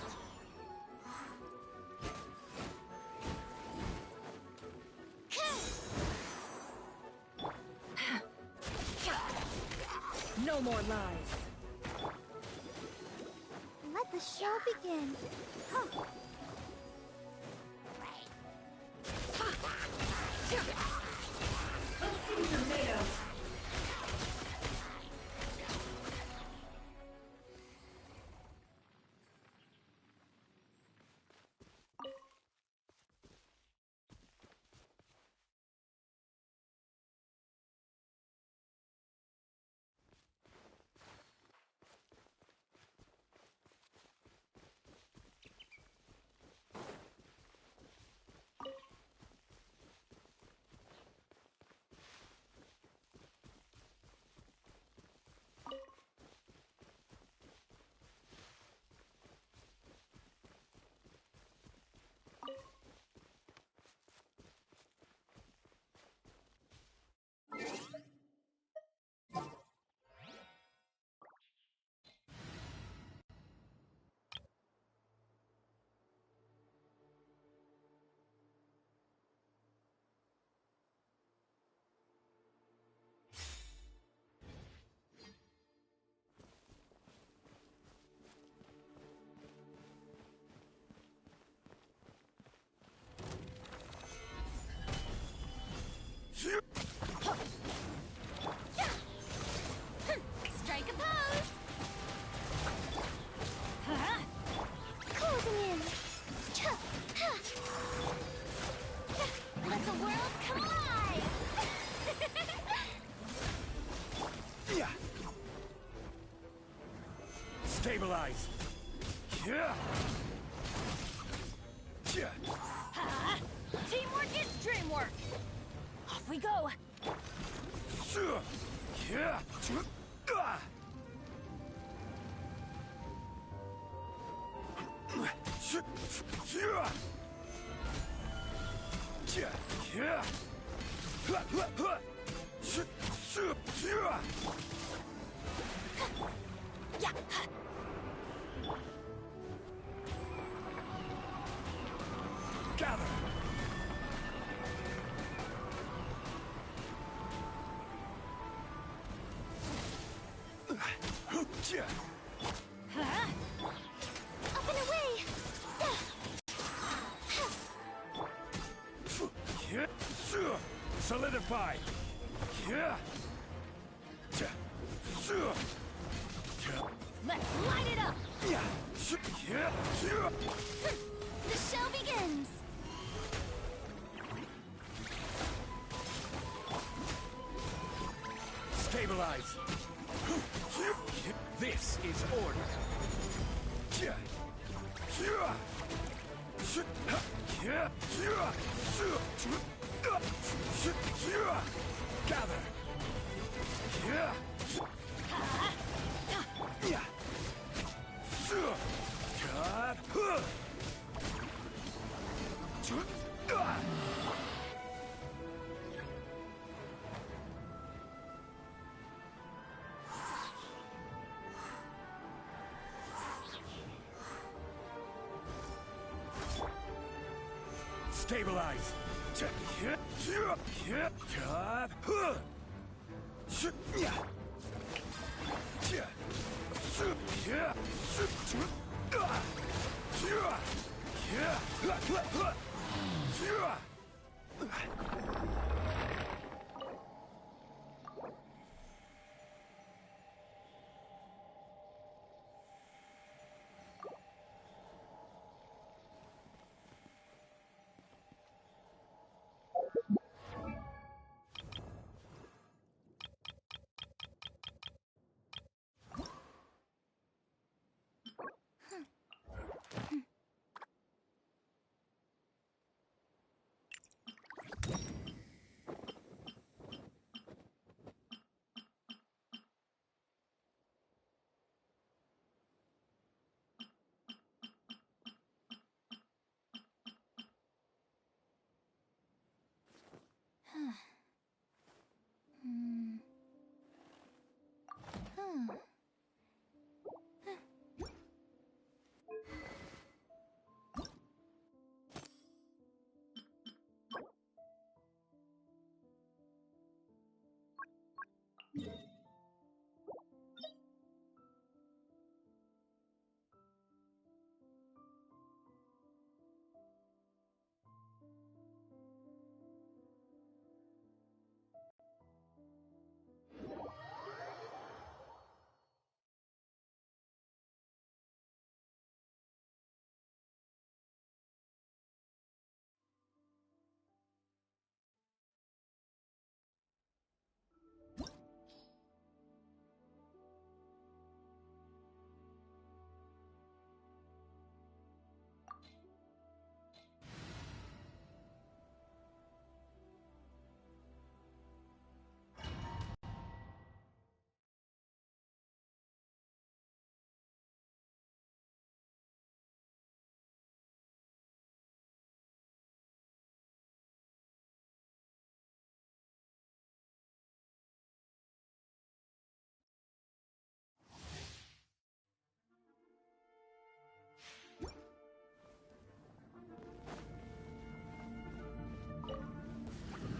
No more lies. Let the show begin. Huh. Let's see what you're made of. Strike a pose. Closing in. Let the world come alive. Stabilize. Teamwork is dreamwork. Off we go. Gather. Up and away. Solidify. Let's light it up. The show begins! Stabilize! This is order! Gather! Stabilize!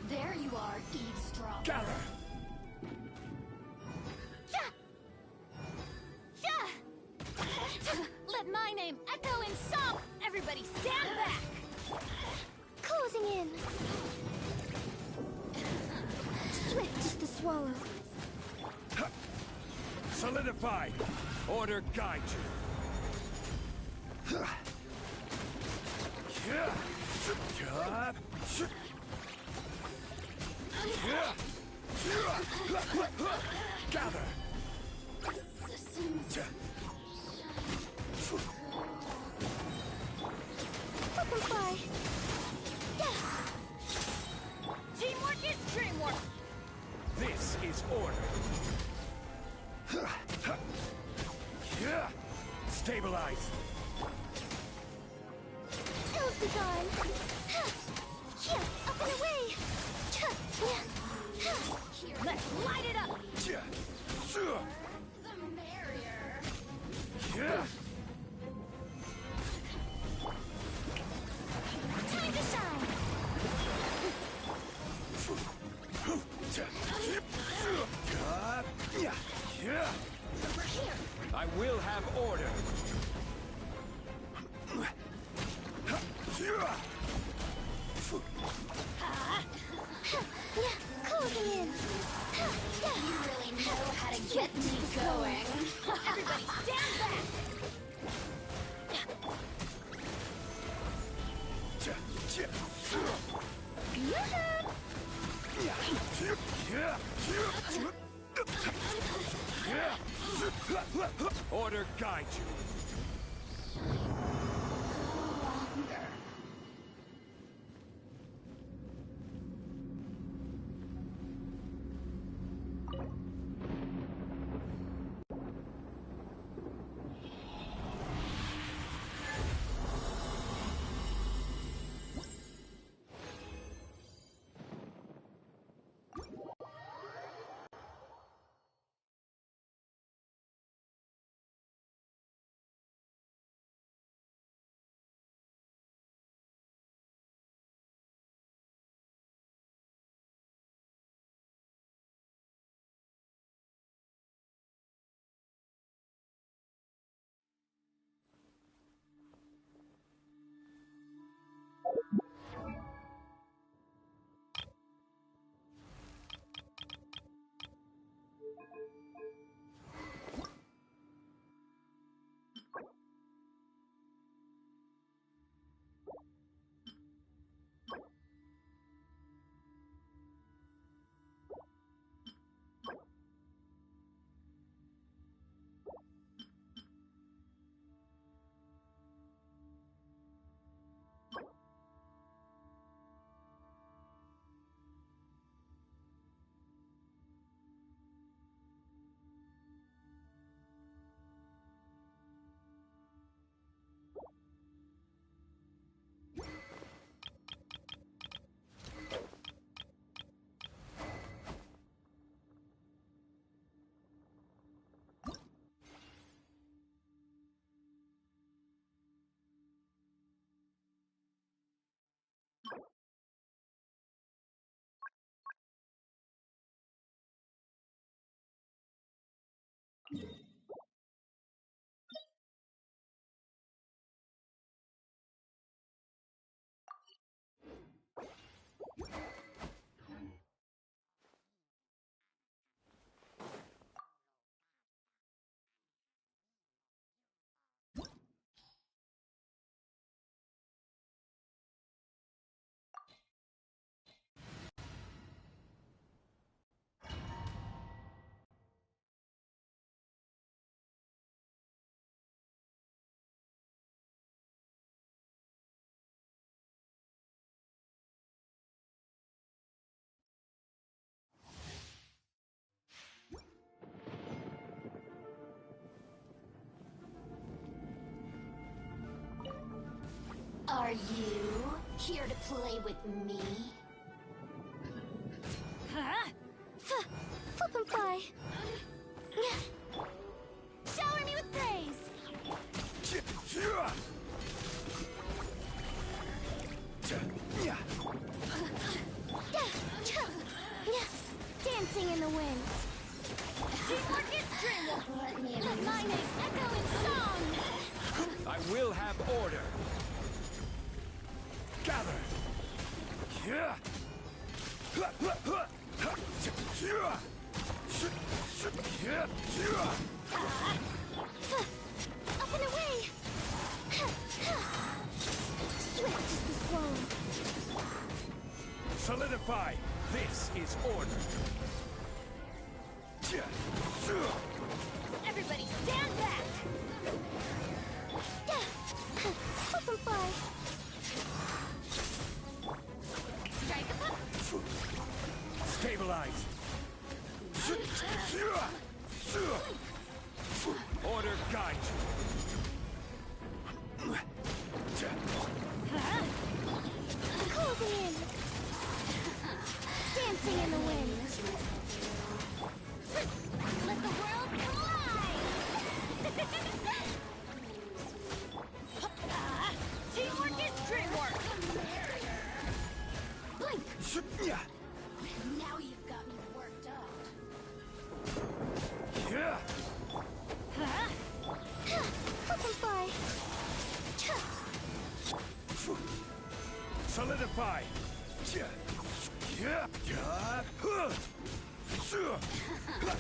There you are, eavesdropper. Gather! Let my name echo in song! Everybody stand back! Closing in. Swift as the swallow. Solidify! Order guide you! Gather! Butterfly. Teamwork is dreamwork! This is order! Stabilize! Skills be gone. Up and away. Here, let's light it up! The merrier! Time to shine. Over here! I will have order! Closing in. You really know how to get me going! Everybody stand back! guide you. Are you here to play with me? Huh? Flip and fly. Shower me with praise. Dancing in the wind. Teamwork is dreamwork. Mine is echoing song. I will have order. Gather. Up and away. Swift as the swan. Solidify. This is order. Everybody stand back. Flip and fly. Strike a pop. Stabilize. Order guide you. Closing in. Dancing in the wind. Let the world collide! Teamwork is dreamwork! Blink! Now you've got me worked up. Flip and fly. Solidify.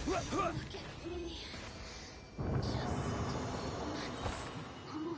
Look at me. Just more.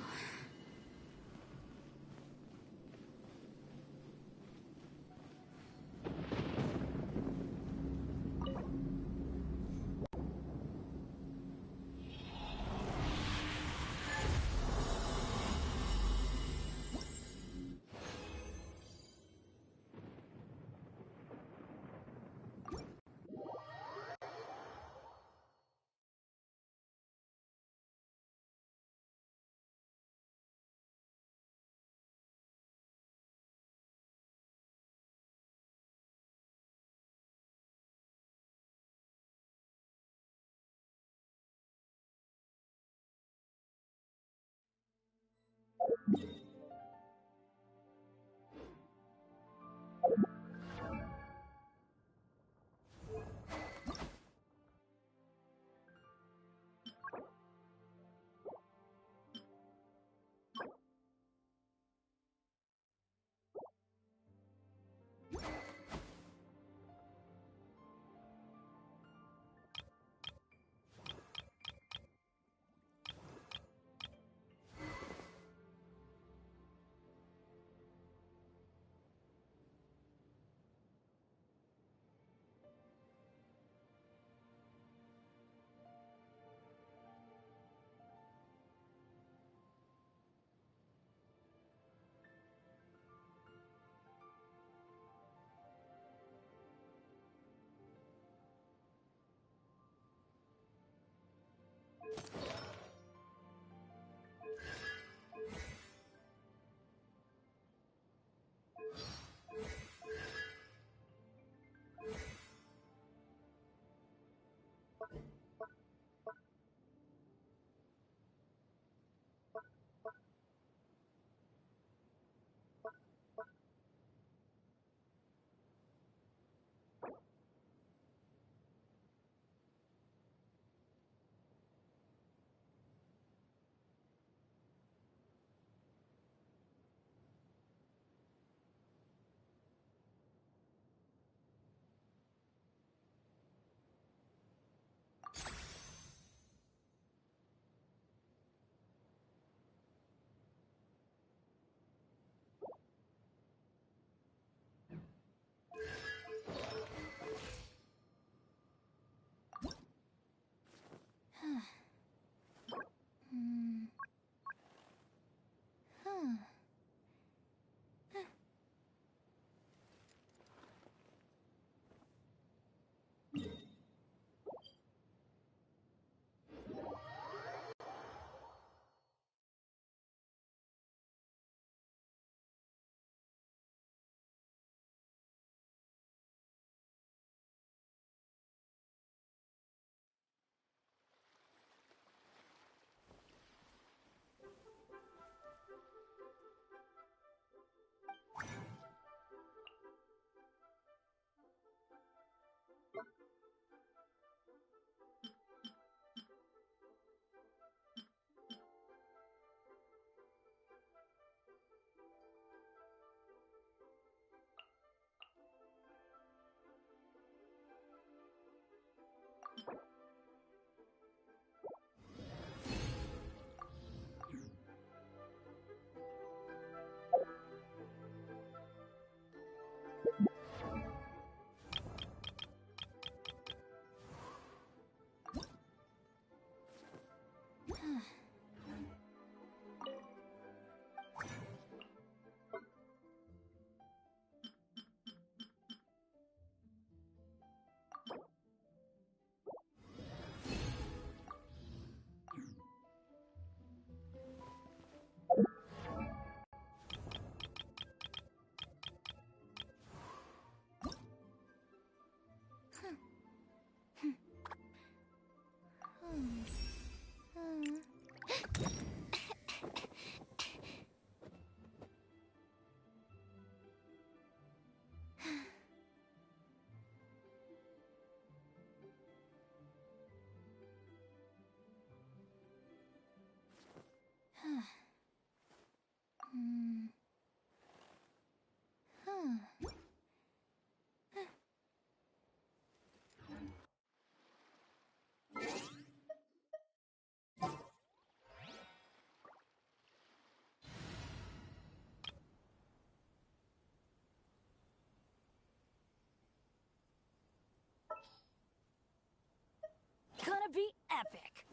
Gonna be epic.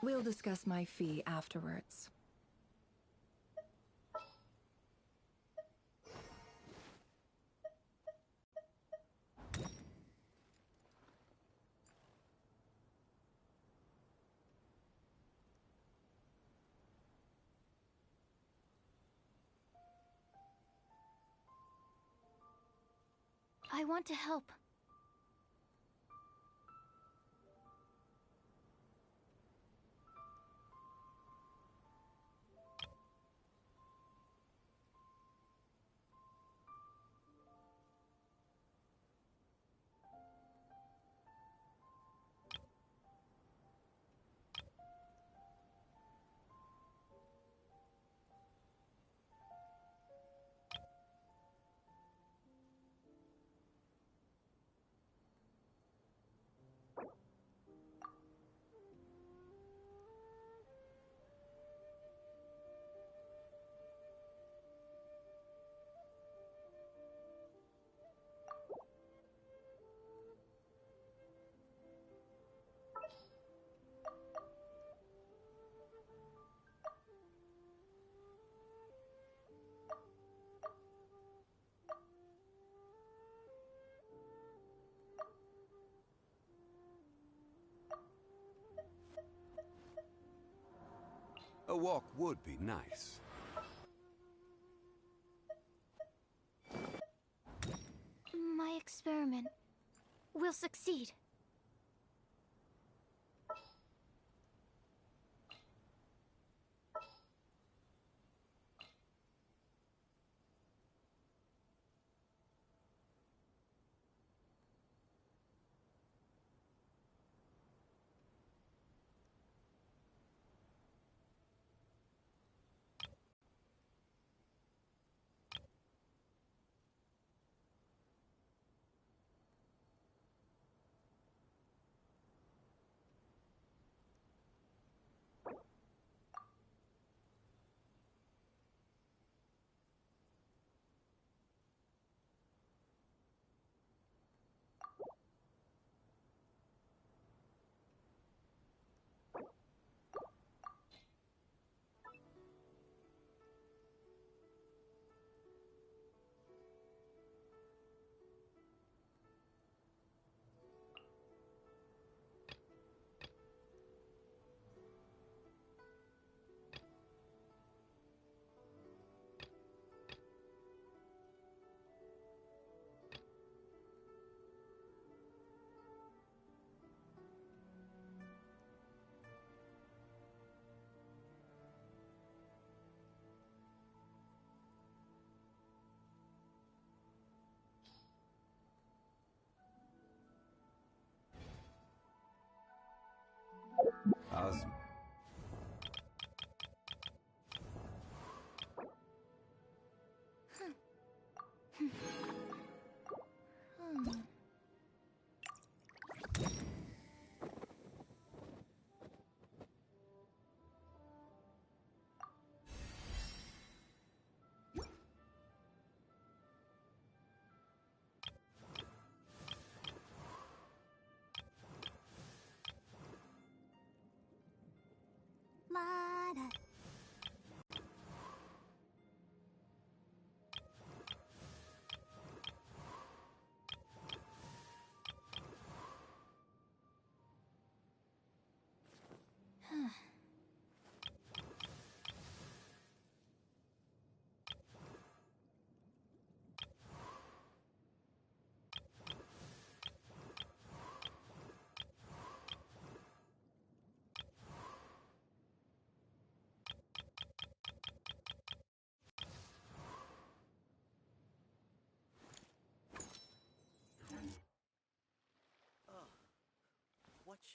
We'll discuss my fee afterwards. I want to help. A walk would be nice. My experiment will succeed.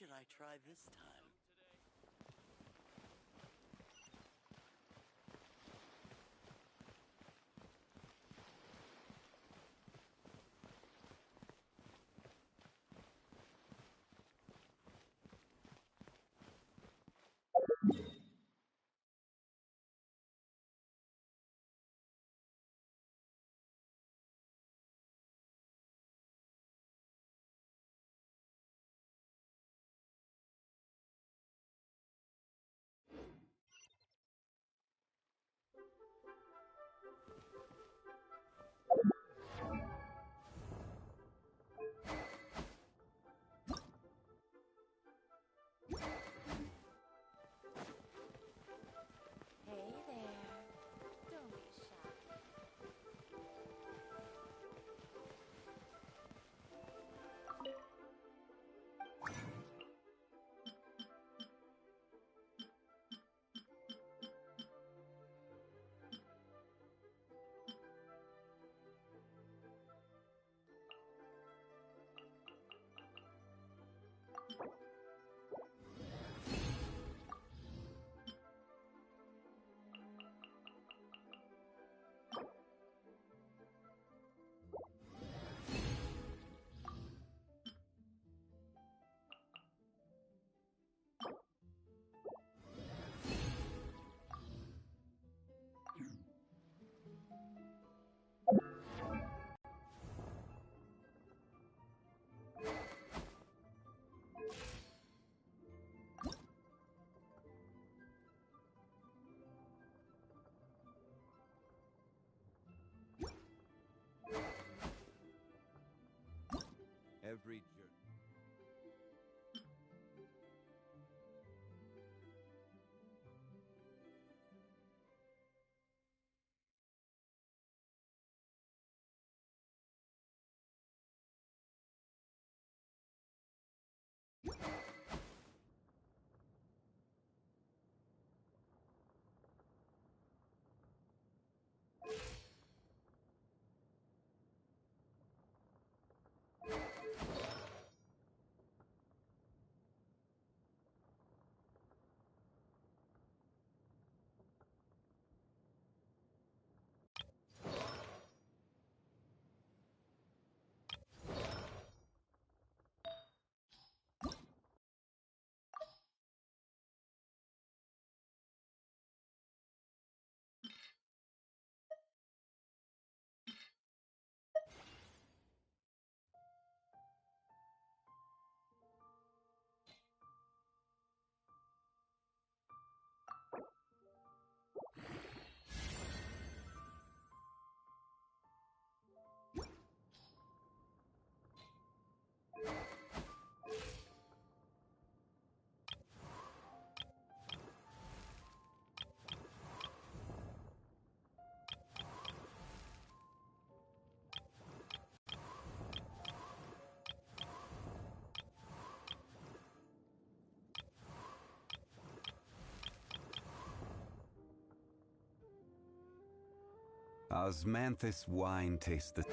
should I try this time? Hey there. Don't be shy. Every journey. Osmanthus wine tastes the...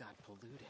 got polluted.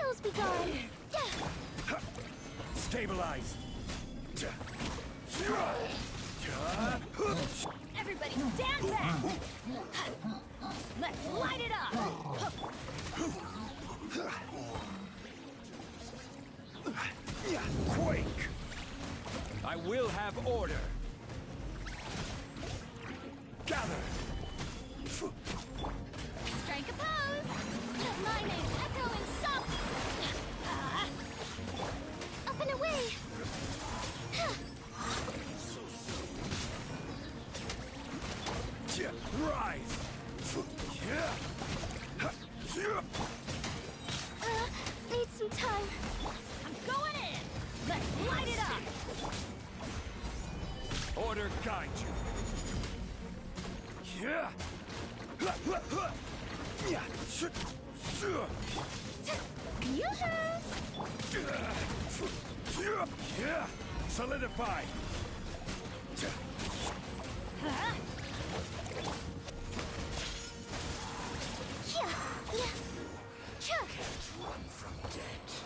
Ills be gone. Stabilize. Everybody stand back! Let's light it up! Quake! I will have order. Gather! Strike a pose. My name, Echo and Sup. Up and away. Rise! Need some time. I'm going in! Let's light it up! Order guide you. Solidify. Can't run from death.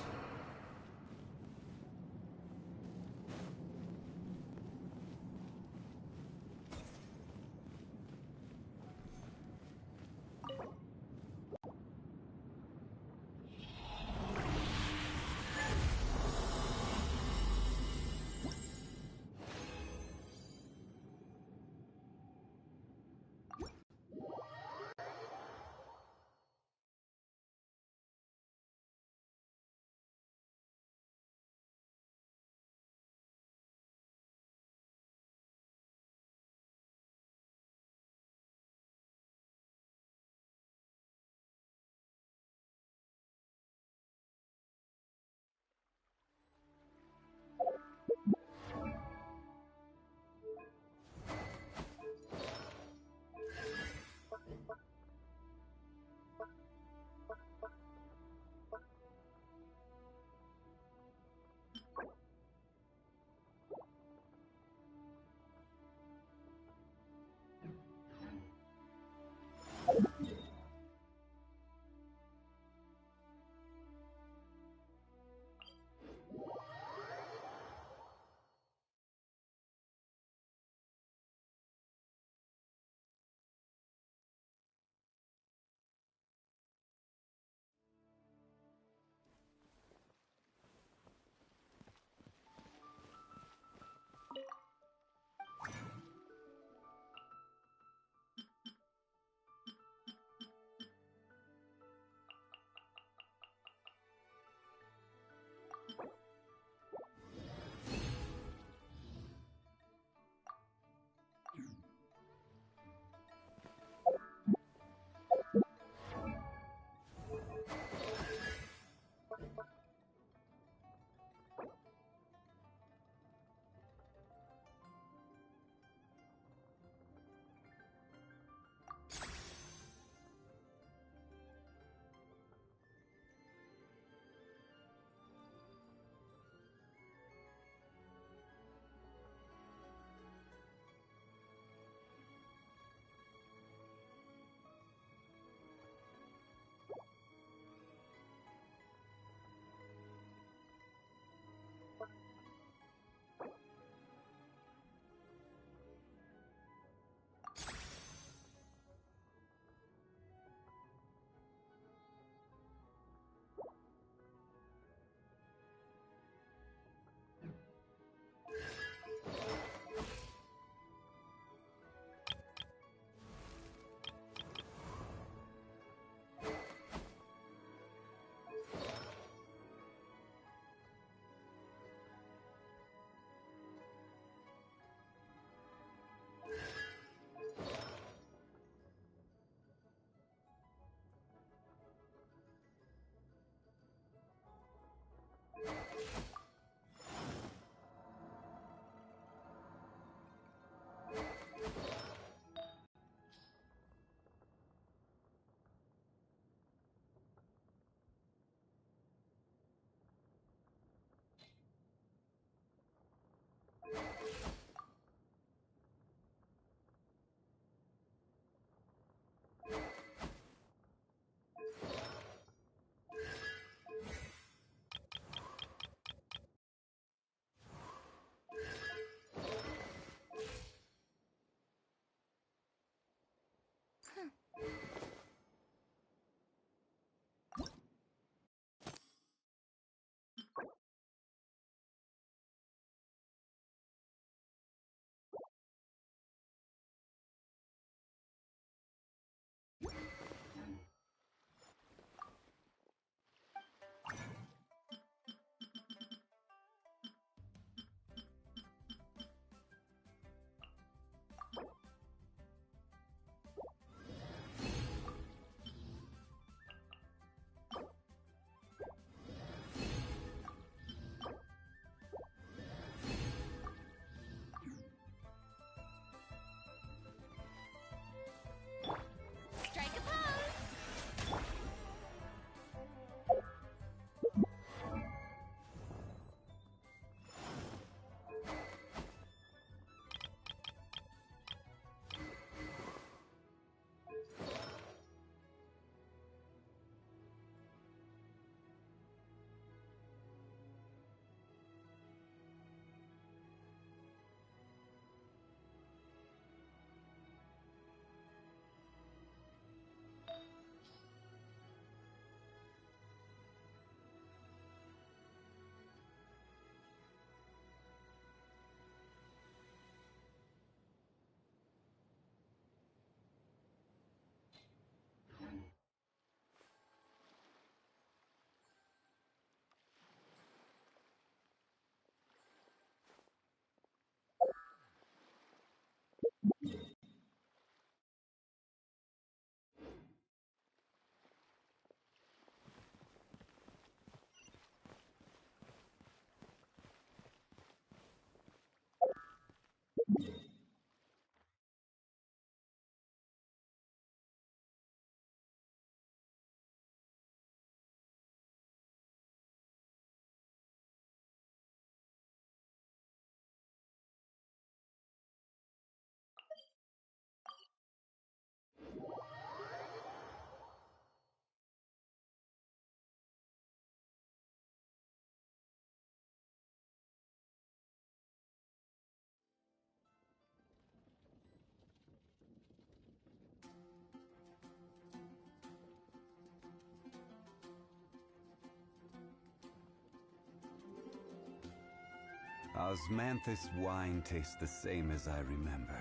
Osmanthus wine tastes the same as I remember.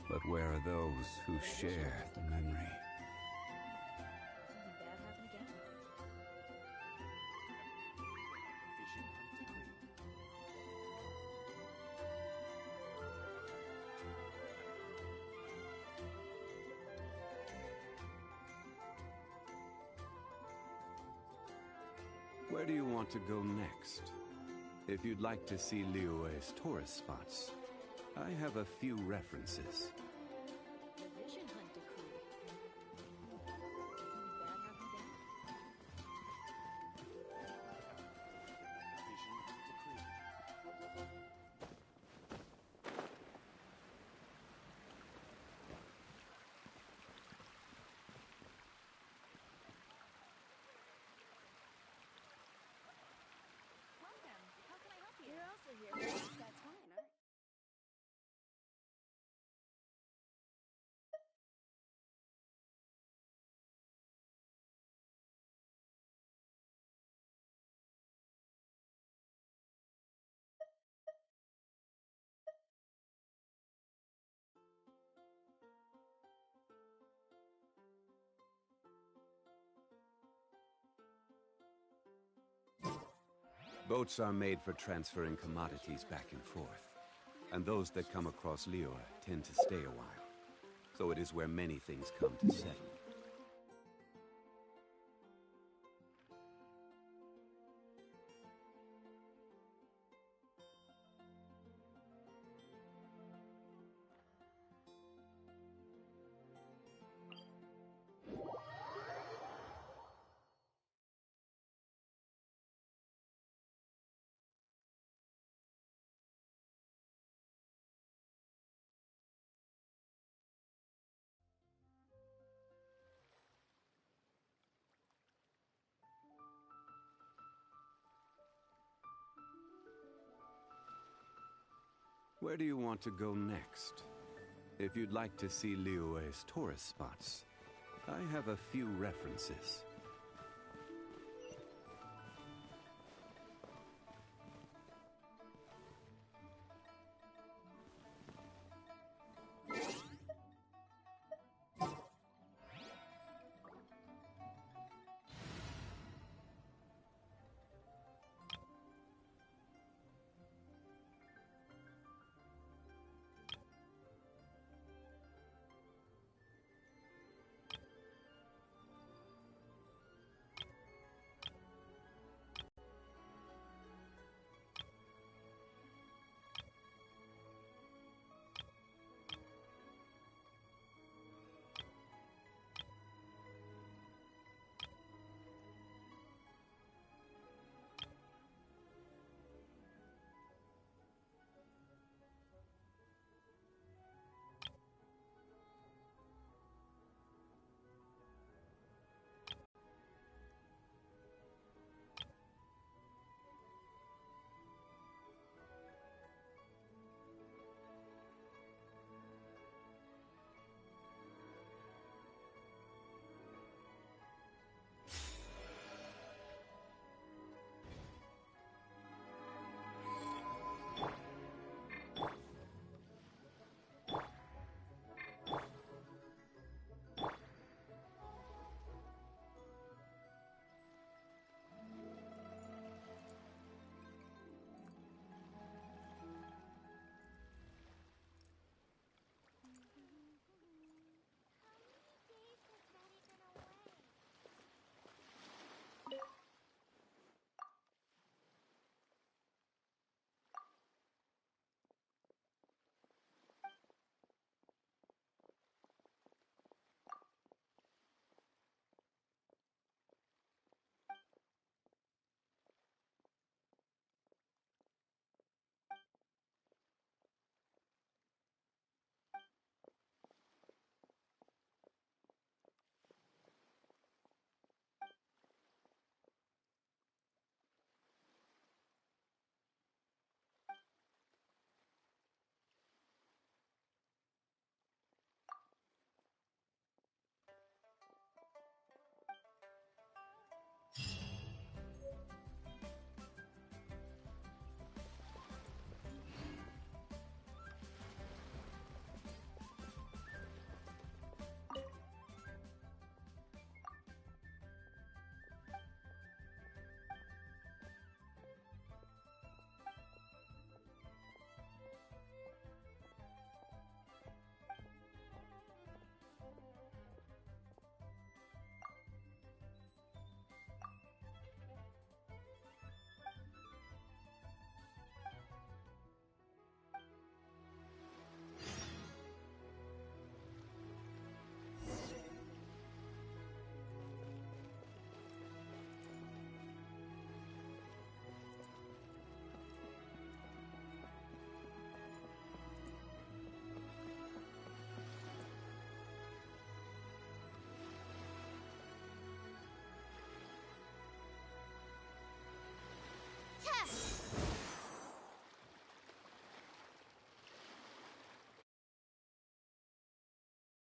But where are those who share the memory? Where do you want to go next? If you'd like to see Liyue's tourist spots, I have a few references. You're also here for that's wine, huh? Boats are made for transferring commodities back and forth, and those that come across Liyue tend to stay a while. So it is where many things come to settle. Where do you want to go next? If you'd like to see Liyue's tourist spots, I have a few references.